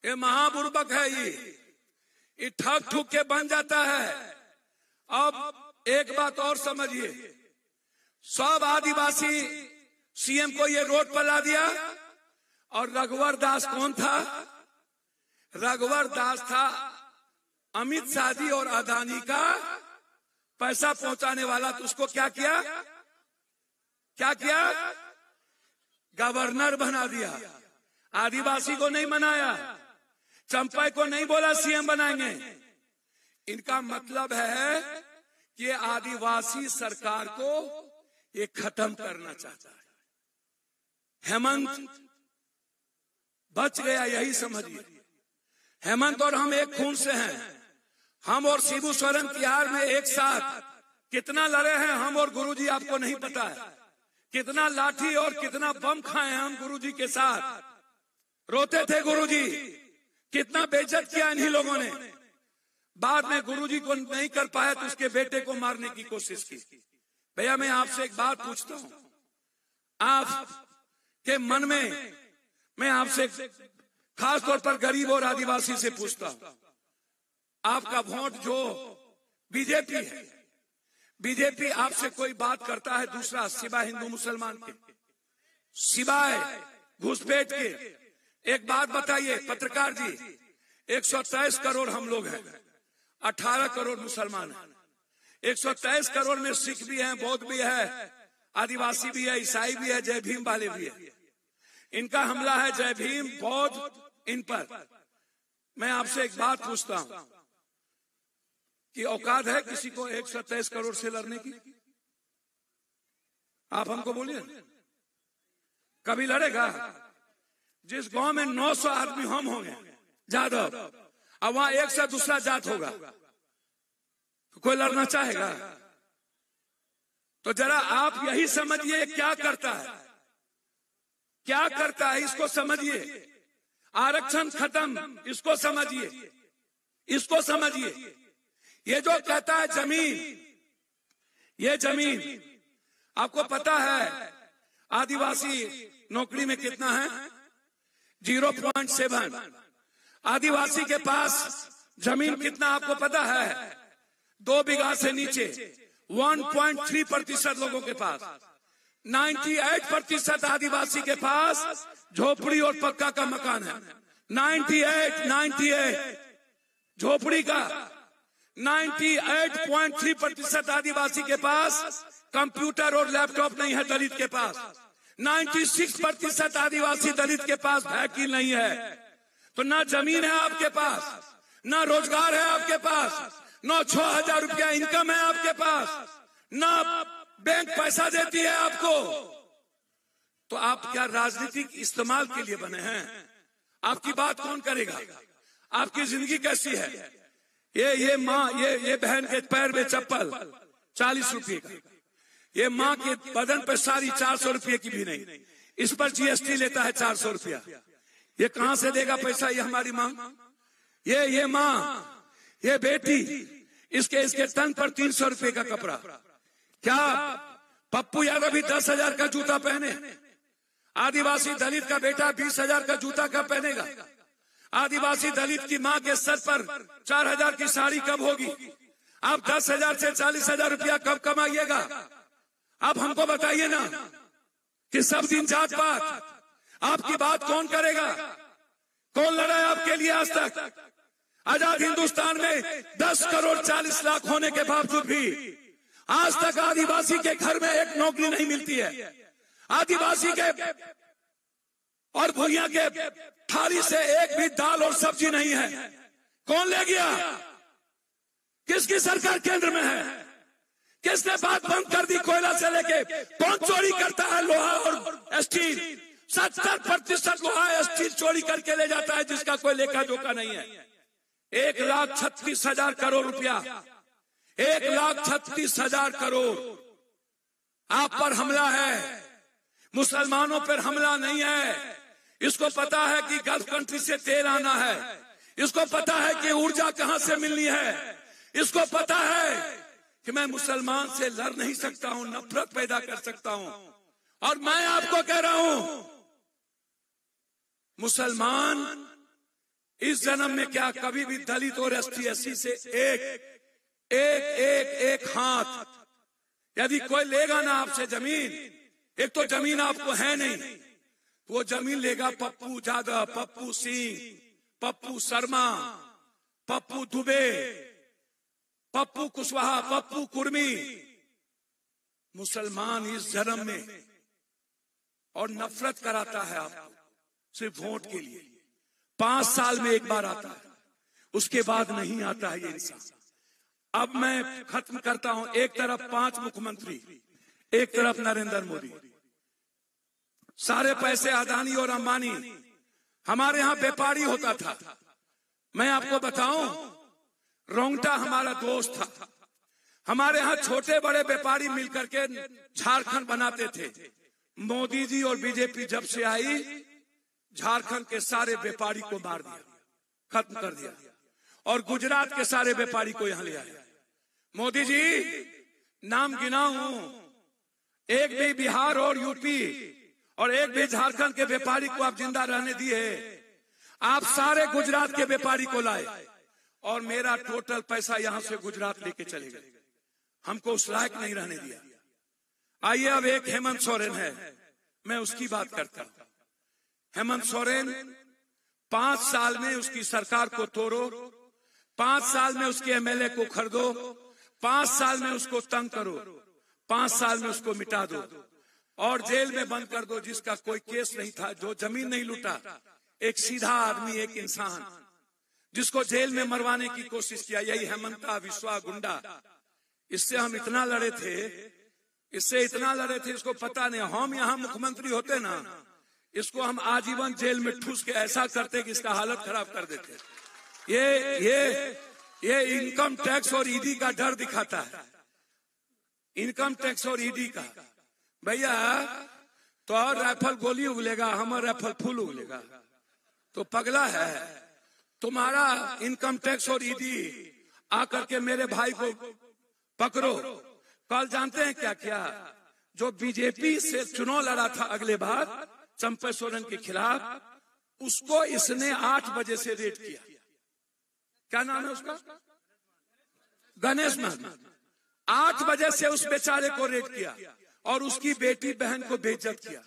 ये महाबुर्बक है, ये ठग ठुक के बन जाता है। अब एक बात और समझिए, सब आदिवासी सीएम को ये रोड पर ला दिया। और रघुवर दास कौन था, रघुवर दास था अमित शाह जी और अदानी का पैसा पहुंचाने वाला। तो उसको क्या किया, क्या किया, गवर्नर बना दिया। आदिवासी को नहीं बनाया, चंपाई को नहीं बोला सीएम बनाएंगे। इनका मतलब है कि आदिवासी सरकार को ये खत्म करना चाहता है। हेमंत बच गया, यही समझिए। हेमंत और हम एक खून से हैं। हम और शिबू सोरेन तिहाड़ में एक साथ कितना लड़े हैं हम और गुरुजी, आपको नहीं पता है। कितना लाठी और कितना बम खाए हैं हम गुरुजी के साथ। रोते थे गुरुजी, कितना बेइज्जत किया इन्हीं लोगों ने। बाद में गुरुजी को नहीं कर पाया तो उसके बेटे को मारने की कोशिश की। भैया मैं आपसे एक बात पूछता हूं, आप के मन में, मैं आपसे खास तौर पर गरीब और आदिवासी से पूछता हूं, आपका वोट जो बीजेपी है, बीजेपी आपसे कोई बात करता है दूसरा सिवाय हिंदू मुसलमान के, सिवाय घुसपैठ के? एक बात बताइए पत्रकार जी, 123 करोड़ हम लोग हैं, 18 करोड़ मुसलमान हैं। 123 करोड़ में सिख भी हैं, बौद्ध भी है, आदिवासी भी है, ईसाई भी है, जय भीम वाले भी है। इनका हमला है जय भीम बौद्ध इन पर। मैं आपसे एक बात पूछता हूं कि औकात है किसी को 123 करोड़ से लड़ने की? आप हमको बोलिए, कभी लड़ेगा? जिस गांव में 900 आदमी हम होंगे जादव, अब वहां एक से दूसरा जात होगा, तो कोई लड़ना चाहेगा? तो जरा आप यही समझिए क्या करता है, क्या करता है इसको समझिए। आरक्षण खत्म, इसको समझिए, इसको समझिए। ये जो कहता है जमीन, ये जमीन आपको पता है आदिवासी नौकरी में कितना है? 0.7। आदिवासी के पास जमीन कितना आपको पता है? 2 बीघा से नीचे। 1.3% लोगों के पास। 98% आदिवासी के पास झोपड़ी और पक्का का मकान है। 98 झोपड़ी का। 98.3% आदिवासी के पास कंप्यूटर और लैपटॉप नहीं है दलित के पास। 96% आदिवासी दलित के पास वकील नहीं है। तो ना जमीन है आपके पास, ना रोजगार है आपके पास, ना 6,000 रुपया इनकम है आपके पास, ना बैंक पैसा देती है आपको। तो आप क्या राजनीतिक इस्तेमाल के लिए बने हैं? आपकी बात कौन करेगा? आपकी जिंदगी कैसी है? ये माँ, ये बहन के पैर में चप्पल 40 रुपये का, ये माँ के बदन पे साड़ी 400 रुपये की भी नहीं, इस पर जीएसटी लेता है 400 रुपया। ये कहां से देगा पैसा? ये हमारी माँ, ये माँ, ये बेटी, इसके तन पर 300 रुपये का कपड़ा। क्या पप्पू यादव भी 10,000 का जूता पहने? आदिवासी दलित का बेटा 20,000 का जूता कब पहनेगा? आदिवासी दलित की माँ के सर पर 4,000 की साड़ी कब होगी? आप 10,000 से 40,000 रुपया कब कमाइएगा? आप हमको बताइए ना कि सब दिन जात पात, आपकी बात कौन करेगा? कौन लड़ा है आपके लिए आज तक? आजाद हिंदुस्तान में 10 करोड़ 40 लाख होने के बावजूद भी आज तक आदिवासी के घर में एक नौकरी नहीं मिलती है। आदिवासी के और भुइयां के थाली से एक भी दाल और सब्जी नहीं है। कौन ले गया? किसकी सरकार केंद्र में है? किसने बात बंद कर दी कोयला से लेके? कौन चोरी करता है लोहा और स्टील? 70% लोहा स्टील चोरी करके ले जाता है, जिसका कोई लेखा जोखा नहीं है। 1,36,000 करोड़ रुपया, 1,36,000 करोड़ आप पर हमला है, मुसलमानों पर हमला नहीं है। इसको पता है कि गल्फ कंट्री से तेल आना है, इसको पता है कि ऊर्जा कहां से मिलनी है, इसको पता है कि मैं मुसलमान से लड़ नहीं सकता हूं, नफरत पैदा कर सकता हूं। और मैं आपको कह रहा हूं, मुसलमान इस जन्म में क्या कभी भी दलित और ST SC से एक हाथ, यदि कोई लेगा ना आपसे जमीन, एक तो जमीन आपको है नहीं, तो वो जमीन लेगा पप्पू यादव, पप्पू सिंह, पप्पू शर्मा, पप्पू दुबे, पप्पू कुशवाहा, पप्पू कुर्मी। मुसलमान इस जन्म में और नफरत कराता है आपको सिर्फ वोट के लिए। 5 साल में एक बार आता है, उसके बाद नहीं आता है ये इंसान। अब मैं खत्म करता हूं। एक तरफ 5 मुख्यमंत्री, एक तरफ नरेंद्र मोदी, सारे पैसे अदानी और अंबानी। हमारे यहां व्यापारी होता था, मैं आपको बताऊं, रोंगटा हमारा दोस्त था। हमारे यहां छोटे बड़े व्यापारी मिलकर के झारखंड बनाते थे। मोदी जी और बीजेपी जब से आई, झारखंड के सारे व्यापारी को मार दिया, खत्म कर दिया, और गुजरात के सारे व्यापारी को यहां ले आया। मोदी जी, नाम गिना हूं, एक भी बिहार और यूपी और एक भी झारखंड के व्यापारी को आप जिंदा रहने दिए। आप सारे गुजरात के व्यापारी को लाए और मेरा टोटल पैसा यहां से गुजरात लेके चले गए। हमको उस लायक नहीं रहने दिया। आइए, अब एक हेमंत सोरेन है, मैं उसकी बात करता हूं। हेमंत सोरेन, 5 साल में उसकी सरकार को तोड़ो, 5 साल में उसके MLA को खरीदो, 5 साल में उसको तंग करो, 5 साल में उसको मिटा दो और जेल में बंद कर दो, जिसका कोई केस नहीं था, जो जमीन नहीं लूटा। एक सीधा आदमी, एक इंसान जिसको जेल में मरवाने की कोशिश किया, यही हेमंता विश्वा गुंडा। इससे हम इतना लड़े थे, इससे इतना लड़े थे, इसको पता नहीं। हम यहाँ मुख्यमंत्री होते ना, इसको हम आजीवन जेल में ठूस के ऐसा करते कि इसका हालत खराब कर देते। ये इनकम टैक्स और ईडी का डर दिखाता है, इनकम टैक्स और ईडी का। भैया, तो और राइफल गोली उगलेगा, हमारा राइफल फूल उगलेगा, तो पगला है। तुम्हारा इनकम टैक्स और ईडी आकर के मेरे भाई को पकड़ो। कल जानते हैं क्या किया? जो बीजेपी से चुनाव लड़ा था अगले बार चंपा सोरेन के खिलाफ, उसको इसने 8 बजे से रेड किया। क्या नाम है उसका? गणेश महतो। 8 बजे से उस बेचारे को रेड किया और उसकी बेटी बहन को बेइज्जत किया।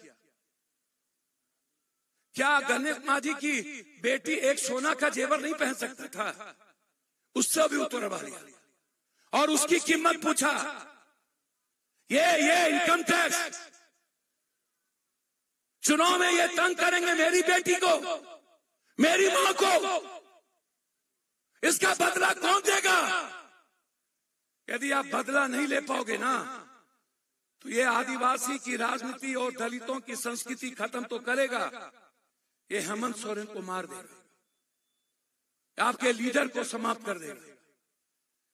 क्या गणेश माझी की बेटी एक सोना का जेवर नहीं पहन सकता था? उससे भी उतरवा लिया और उसकी कीमत पूछा। ये इनकम टैक्स चुनाव में ये तंग करेंगे मेरी बेटी को, मेरी मां को। इसका बदला कौन देगा? यदि आप बदला नहीं ले पाओगे ना, तो ये आदिवासी की राजनीति और दलितों की संस्कृति खत्म तो करेगा, ये हेमंत सोरेन को मार देगा, आपके लीडर को समाप्त कर देगा।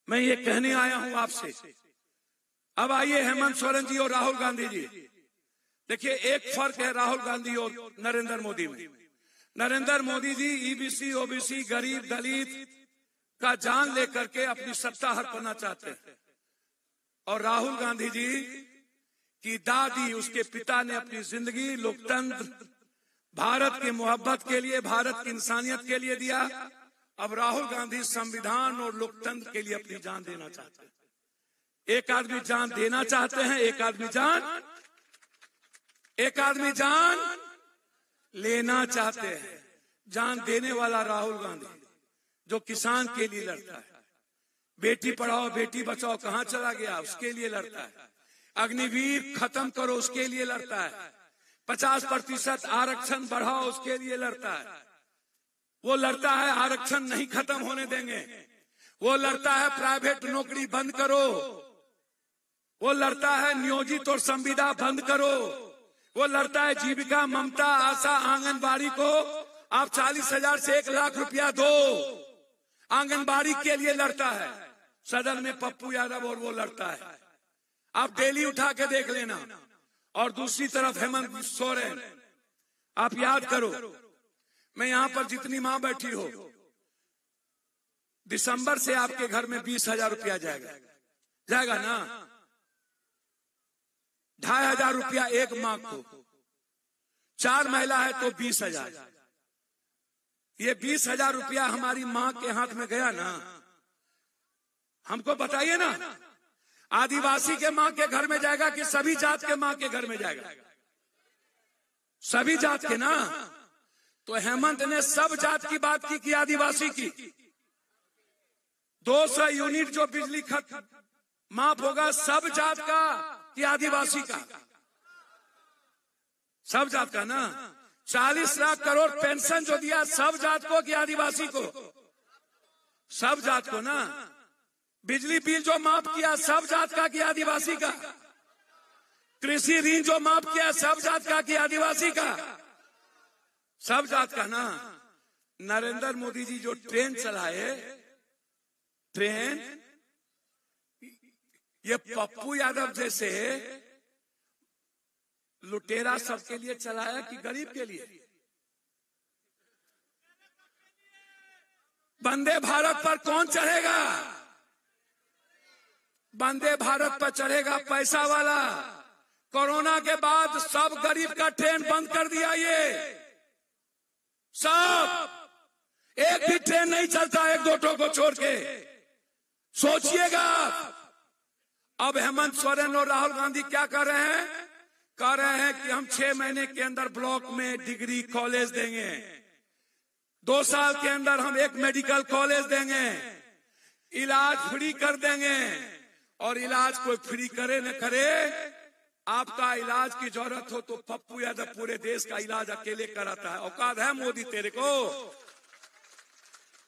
मैं ये कहने आया हूं आपसे। अब आइए हेमंत सोरेन जी और राहुल गांधी जी। देखिए, एक फर्क है राहुल गांधी और नरेंद्र मोदी में। नरेंद्र मोदी जी EBC OBC गरीब दलित का जान लेकर के अपनी सत्ता हड़पना चाहते हैं, और राहुल गांधी जी की दादी, उसके पिता ने अपनी जिंदगी लोकतंत्र, भारत की मोहब्बत के लिए, भारत की इंसानियत के लिए दिया। अब राहुल गांधी संविधान और लोकतंत्र के लिए अपनी जान देना चाहते हैं। एक आदमी जान देना चाहते हैं, एक आदमी जान लेना चाहते हैं। जान देने वाला राहुल गांधी, जो किसान के लिए लड़ता है, बेटी पढ़ाओ बेटी बचाओ कहां चला गया, उसके लिए लड़ता है। अग्निवीर खत्म करो, उसके लिए लड़ता है। 50% आरक्षण बढ़ाओ, उसके लिए लड़ता है। वो लड़ता है आरक्षण नहीं खत्म होने देंगे। वो लड़ता है प्राइवेट नौकरी बंद करो। वो लड़ता है नियोजित और संविदा बंद करो। वो लड़ता है जीविका, ममता, आशा, आंगनबाड़ी को आप 40,000 से 1 लाख रुपया दो, आंगनबाड़ी के लिए लड़ता है। सदन में पप्पू यादव और वो लड़ता है, आप डेली उठा के देख लेना। और दूसरी तरफ हेमंत सोरेन, आप याद करो, मैं यहां पर जितनी मां बैठी हो, दिसंबर से आपके घर में 20,000 रुपया जाएगा ना। 2,500 रुपया एक माँ को, 4 महिला है तो 20,000। ये 20,000 रुपया हमारी माँ के हाथ में गया ना, हमको बताइए ना, आदिवासी के माँ के घर में जाएगा कि सभी जात के माँ के घर में जाएगा? सभी जात के ना। तो हेमंत ने सब जात की बात की कि आदिवासी की। 200 यूनिट जो बिजली खर्च माफ होगा, सब जात का कि आदिवासी का? सब जात का ना। 40 लाख करोड़ पेंशन जो दिया, सब जात को कि आदिवासी को? सब जात को ना। बिजली बिल जो माफ किया, सब जात का कि आदिवासी का? कृषि ऋण जो माफ किया, सब जात का कि आदिवासी का? सब जात का ना। नरेंद्र मोदी जी जो ट्रेन चलाए, ट्रेन, ये पप्पू यादव जैसे लुटेरा सबके लिए चलाया कि गरीब के लिए? वंदे भारत पर कौन चढ़ेगा? वंदे भारत पर चढ़ेगा पैसा वाला। कोरोना के बाद सब गरीब का ट्रेन बंद कर दिया। ये सब एक भी ट्रेन नहीं चलता, 1-2 टो को छोड़ के। सोचिएगा। अब हेमंत सोरेन और राहुल गांधी क्या कर रहे हैं? कह रहे हैं कि हम 6 महीने के अंदर ब्लॉक में डिग्री कॉलेज देंगे, 2 साल के अंदर हम 1 मेडिकल कॉलेज देंगे, इलाज फ्री कर देंगे। और इलाज कोई फ्री करे न करे, आपका इलाज की जरूरत हो तो पप्पू यादव पूरे देश का इलाज अकेले कराता है। औकात है मोदी तेरे को?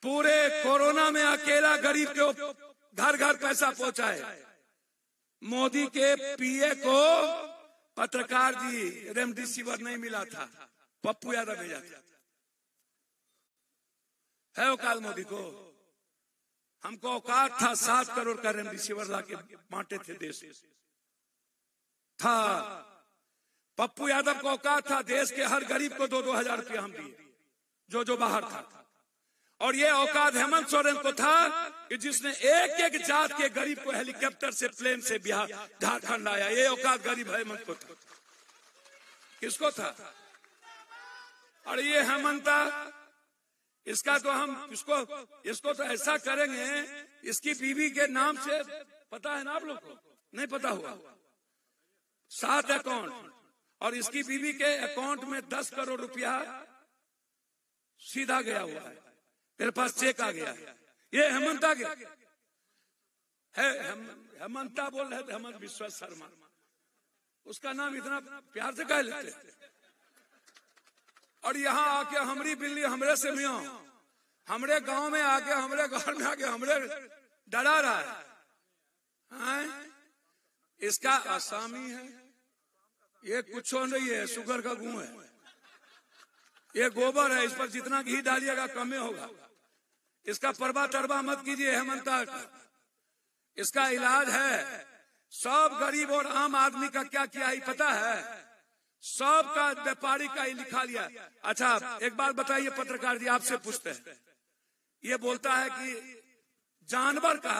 पूरे कोरोना में अकेला गरीब को घर घर पैसा पहुंचाए। मोदी के पीए को पत्रकार जी रेमडेसिविर नहीं मिला था, पप्पू यादव भेजा था। है औकात मोदी को? हमको औकात था 7 करोड़ का रेमडेसिविर लाके बांटे थे देश था। पप्पू यादव को औकात था देश के हर गरीब को 2-2 हजार रुपया हम दिए, जो बाहर था। और ये औकात हेमंत सोरेन को था कि जिसने एक जात के गरीब को हेलीकॉप्टर से, प्लेन से बिहार झारखंड लाया। ये औकात गरीब हेमंत को था। किसको था? और ये हेमंता, इसका तो हम इसको तो ऐसा करेंगे, इसकी बीवी के नाम से, पता है ना आप लोग को? नहीं पता हुआ? 7 अकाउंट, और इसकी बीवी के अकाउंट में 10 करोड़ रुपया सीधा गया हुआ है। मेरे पास चेक आ गया। ये हेमंता गया है। हेमंता बोल रहे थे, हेमंत विश्व शर्मा। उसका नाम इतना प्यार से कह लेते। और यहाँ आके हमारी बिल्ली हमरे से मियाँ, हमरे गांव में आके, हमरे घर में आके हमरे डरा रहा है। इसका आसामी है, ये कुछ नहीं है, शुगर का गुण है। ये गोबर है, इस पर जितना घी डालिएगा कम होगा। इसका परवा तरवा मत कीजिए हेमंता का। इसका इलाज है। सब गरीब और आम आदमी का क्या किया ही पता है? सब का व्यापारी का ही लिखा लिया। अच्छा एक बात बताइए पत्रकार जी, आपसे पूछते हैं। ये बोलता है कि जानवर का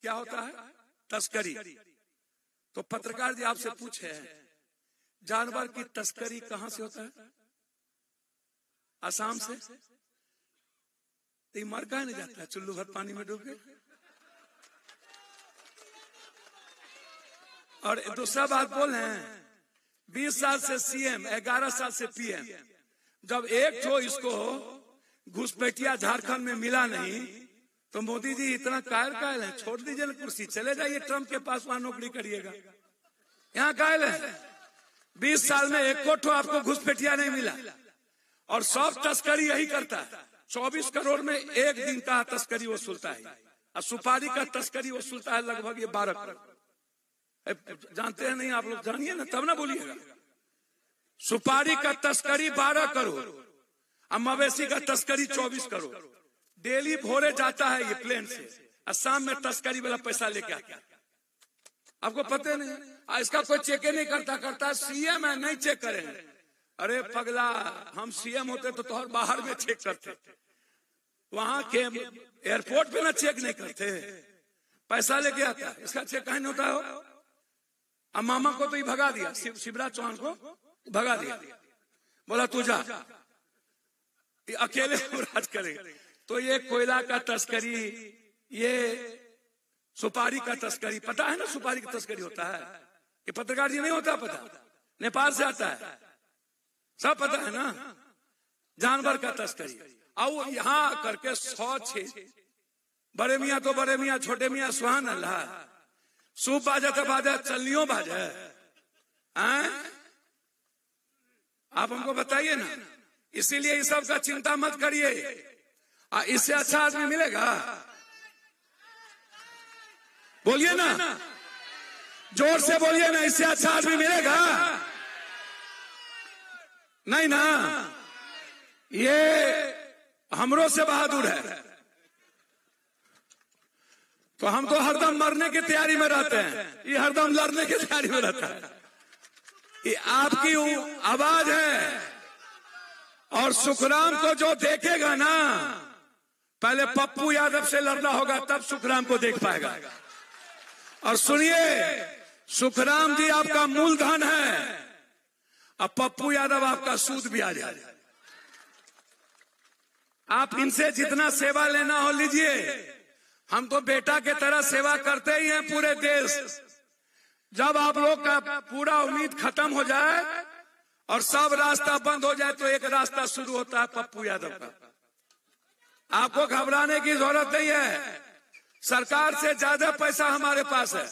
क्या होता है? तस्करी। तो पत्रकार जी आपसे पूछे, जानवर की तस्करी कहां से होता है? असम से। तो मर कहा नहीं जाता है? चुल्लू भर पानी में डूब गए। और दूसरा बात बोल रहे हैं, 20 साल से सीएम, 11 साल से पीएम, जब एक तो इसको घुसपैठिया झारखंड में मिला नहीं, तो मोदी जी इतना कायल कायल है, छोड़ दीजिए ना कुर्सी, चले जाइए ट्रम्प के पास, वहां नौकरी करिएगा। यहाँ कायल है, 20 साल में एक कोठो आपको घुसपैठिया नहीं मिला, और सब तस्करी यही करता है। 24 करोड़ में एक दिन का तस्करी वसूलता है, और सुपारी का तस्करी वसूलता है लगभग ये 12 करोड़। जानते हैं नहीं आप लोग, जानिए ना तब ना बोलिएगा। सुपारी का तस्करी 12 करोड़, और मवेशी का तस्करी 24 करोड़। डेली भोरे जाता है ये प्लेन से, और शाम में तस्करी वाला पैसा लेके आता है। आपको पता नहीं, इसका कोई चेक नहीं करता सीएम है, नहीं चेक करेंगे। अरे पगला, हम सीएम होते तो तोहर बाहर में चेक करते, वहां के एयरपोर्ट पे ना चेक नहीं करते, पैसा लेके आता है। इसका चेक कहीं नहीं होता हो। अब मामा को तो ही भगा दिया, शिवराज चौहान को भगा दिया, बोला तू जा, अकेले राज करेगा। तो ये कोयला का तस्करी, ये सुपारी का तस्करी, पता है ना सुपारी की तस्करी होता है, ये पत्रकार जी नहीं होता पता, नेपाल से आता है, सब पता है ना। जानवर का तस्करी, और यहाँ करके 106 बड़े मियाँ तो बड़े मियाँ, छोटे मियाँ सुहान अल्लाह, सूप बाजा तो बाजा, चलनियों बाजा। आप हमको बताइए ना। इसीलिए इस सब का चिंता मत करिए, इससे अच्छा आदमी मिलेगा? बोलिए ना, जोर से बोलिए ना, इससे अच्छा आदमी मिलेगा? नहीं ना, ये हमरों से बहादुर है। तो हम तो हरदम मरने की तैयारी में रहते हैं, ये हरदम लड़ने की तैयारी में रहता है। ये आपकी आवाज है, और सुखराम को जो देखेगा ना, पहले पप्पू यादव से लड़ना होगा, तब सुखराम को देख पाएगा। और सुनिए, सुखराम जी आपका मूलधन है, अब पप्पू यादव आपका सूद भी आ जाए। आप इनसे जितना सेवा लेना हो लीजिए, हम तो बेटा के तरह सेवा करते ही हैं पूरे देश। जब आप लोग का पूरा उम्मीद खत्म हो जाए और सब रास्ता बंद हो जाए, तो एक रास्ता शुरू होता है पप्पू यादव का। आपको घबराने की जरूरत नहीं है, सरकार से ज्यादा पैसा हमारे पास है।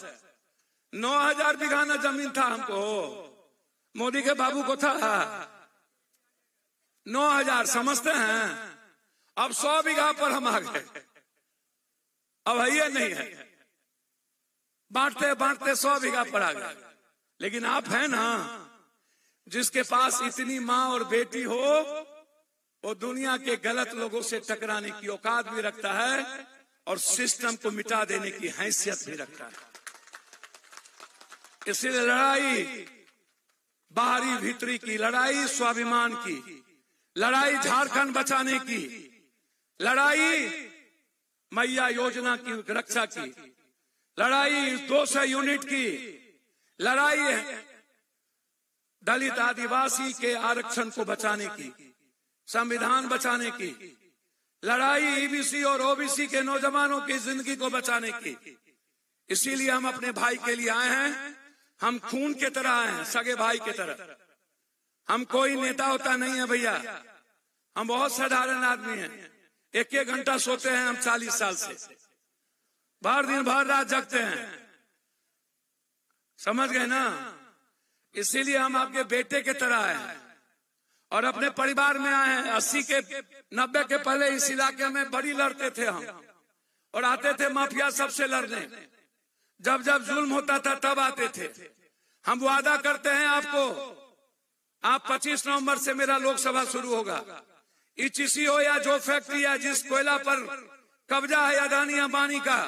9000 बीघा ना जमीन था हमको, मोदी के बाबू को था 9000, समझते हैं? अब 100 बीघा पर हम आ गए, अब ये नहीं है, बांटते बांटते 100 बीघा पर आ गए। लेकिन आप हैं ना, जिसके पास इतनी माँ और बेटी हो, वो दुनिया के गलत लोगों से टकराने की औकात भी रखता है, और सिस्टम को मिटा देने की हैसियत भी रखता है। इसलिए लड़ाई बाहरी भीतरी की, लड़ाई स्वाभिमान की, लड़ाई झारखंड बचाने की, लड़ाई मैया योजना की रक्षा की, लड़ाई 200 यूनिट की, लड़ाई दलित आदिवासी के आरक्षण को बचाने की, संविधान बचाने की, लड़ाई ईबीसी और ओबीसी के नौजवानों की जिंदगी को बचाने की। इसीलिए हम अपने भाई के लिए आए हैं, हम खून के तरह आए हैं, सगे भाई के तरह। हम कोई नेता होता नहीं है भैया, हम बहुत साधारण आदमी हैं। 1-1 घंटा सोते हैं हम 40 साल से, भर दिन भर रात जगते हैं, समझ गए ना? इसीलिए हम आपके बेटे के तरह आए हैं, और अपने परिवार में आए हैं। 80 के 90 के पहले इस इलाके में बड़ी लड़ते थे हम, और आते थे माफिया सबसे लड़ने। जब जब जुल्म होता था तब आते थे। हम वादा करते हैं आपको, आप 25 नवंबर से मेरा लोकसभा शुरू होगा। ईचीसी हो या जो फैक्ट्री है, जिस कोयला पर कब्जा है अदानी अंबानी का,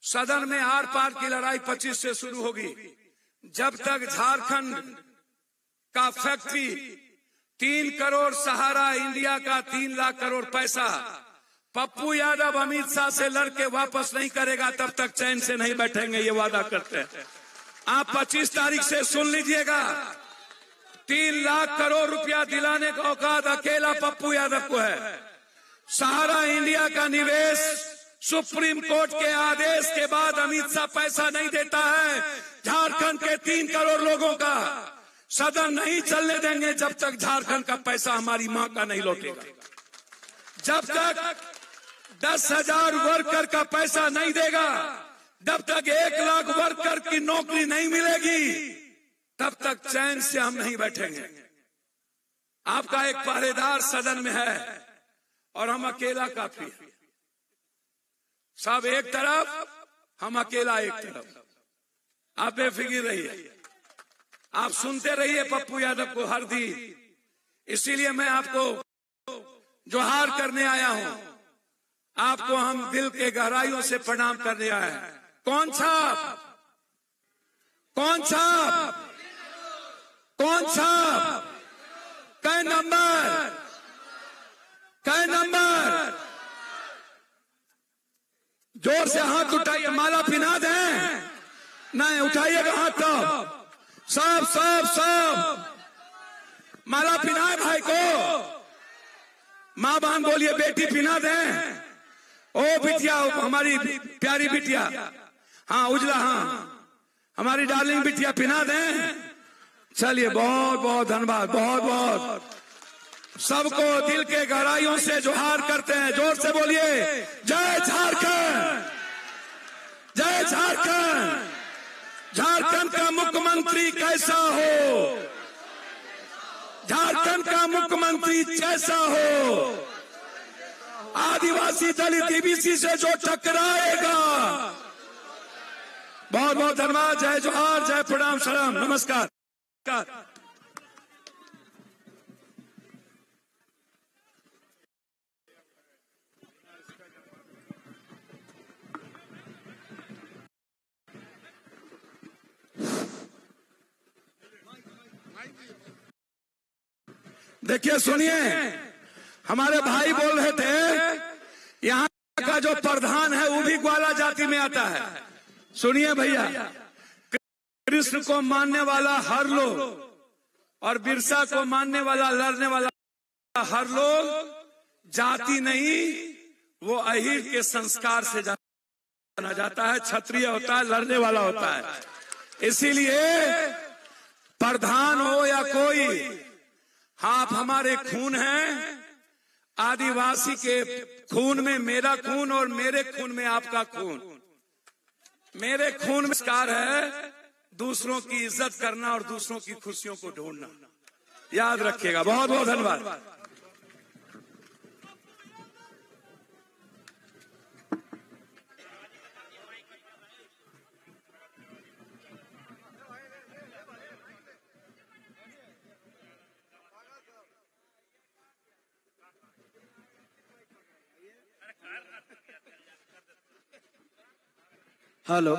सदन में आर पार की लड़ाई 25 से शुरू होगी। जब तक झारखंड का फैक्ट्री 3 करोड़ सहारा इंडिया का 3 लाख करोड़ पैसा पप्पू यादव अमित शाह से लड़के वापस नहीं करेगा, तब तक चैन से नहीं बैठेंगे, ये वादा करते हैं। आप 25 तारीख से सुन लीजिएगा, 3 लाख करोड़ रुपया दिलाने का औकात अकेला पप्पू यादव को है। सहारा इंडिया का निवेश सुप्रीम कोर्ट के आदेश के बाद अमित शाह पैसा नहीं देता है। झारखंड के 3 करोड़ लोगों का सदन नहीं चलने देंगे जब तक झारखंड का पैसा हमारी मां का नहीं लौटेगा। जब तक 10,000 वर्कर का पैसा नहीं देगा, जब तक 1 लाख वर्कर की नौकरी नहीं मिलेगी, तब तक चैन से हम नहीं बैठेंगे। आपका एक पहरेदार सदन में है और हम अकेला काफी है। सब एक तरफ, हम अकेला एक तरफ। आप बेफिक्र रहिए, आप सुनते रहिए पप्पू यादव को हर दिन। इसीलिए मैं आपको जोहार करने आया हूं, आपको हम दिल के गहराइयों से प्रणाम करने आए हैं। कौन छाप, कौन छाप, कौन छाप, कै नंबर, कै नंबर? जोर से हाथ उठाइए, माला पिना दें। नहीं उठाइएगा हाथ, तब सब सब सब माला पिनाए भाई को। माँ बहन बोलिए बेटी पिना दें। ओ बिटिया, हमारी प्यारी बिटिया, हाँ उजला, हाँ हमारी डार्लिंग बिटिया पिना दें। चलिए, बहुत बहुत धन्यवाद, बहुत बहुत। सबको दिल के गहराइयों से जोहार करते हैं। जोर से बोलिए, जय झारखंड, जय झारखंड। झारखंड का मुख्यमंत्री कैसा हो, झारखंड का मुख्यमंत्री कैसा हो, आदिवासी दलित ईबीसी से जो टकराएगा। बहुत बहुत धन्यवाद। जय जोहार, जय प्रणाम, सलाम, नमस्कार। देखिए, सुनिए, हमारे भाई बोल रहे थे यहाँ का जो प्रधान है वो भी ग्वाला जाति में आता है। सुनिए भैया, कृष्ण को मानने वाला हर लोग और बिरसा को मानने वाला, लड़ने वाला हर लोग जाति नहीं, वो अहीर के संस्कार से जाना जाता है। क्षत्रिय होता है, लड़ने वाला होता है। इसीलिए प्रधान हो या कोई, आप हमारे खून हैं। आदिवासी के खून में मेरा खून और मेरे खून में आपका खून। मेरे खून में संस्कार है दूसरों की इज्जत करना और दूसरों की खुशियों को ढूंढना। याद रखिएगा। बहुत बहुत धन्यवाद। हेलो,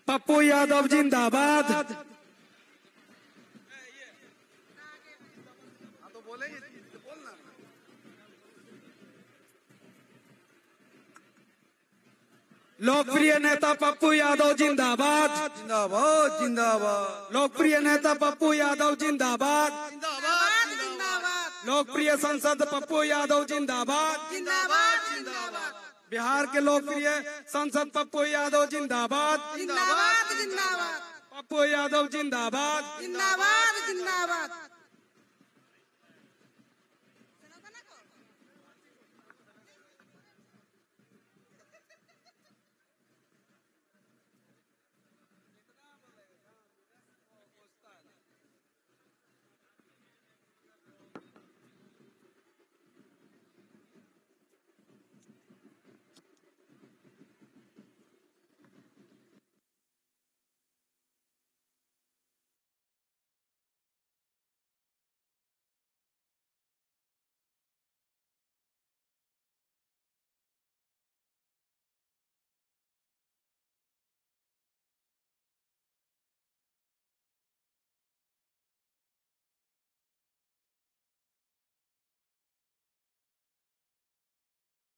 पप्पू यादव जिंदाबाद। लोकप्रिय नेता पप्पू यादव जिंदाबाद, जिंदाबाद जिंदाबाद। लोकप्रिय नेता पप्पू यादव जिंदाबाद, जिंदाबाद जिंदाबाद। लोकप्रिय सांसद पप्पू यादव जिंदाबाद, जिंदाबाद जिंदाबाद। बिहार के लोकप्रिय सांसद पप्पू यादव जिंदाबाद, जिंदाबाद जिंदाबाद। पप्पू यादव जिंदाबाद, जिंदाबाद जिंदाबाद।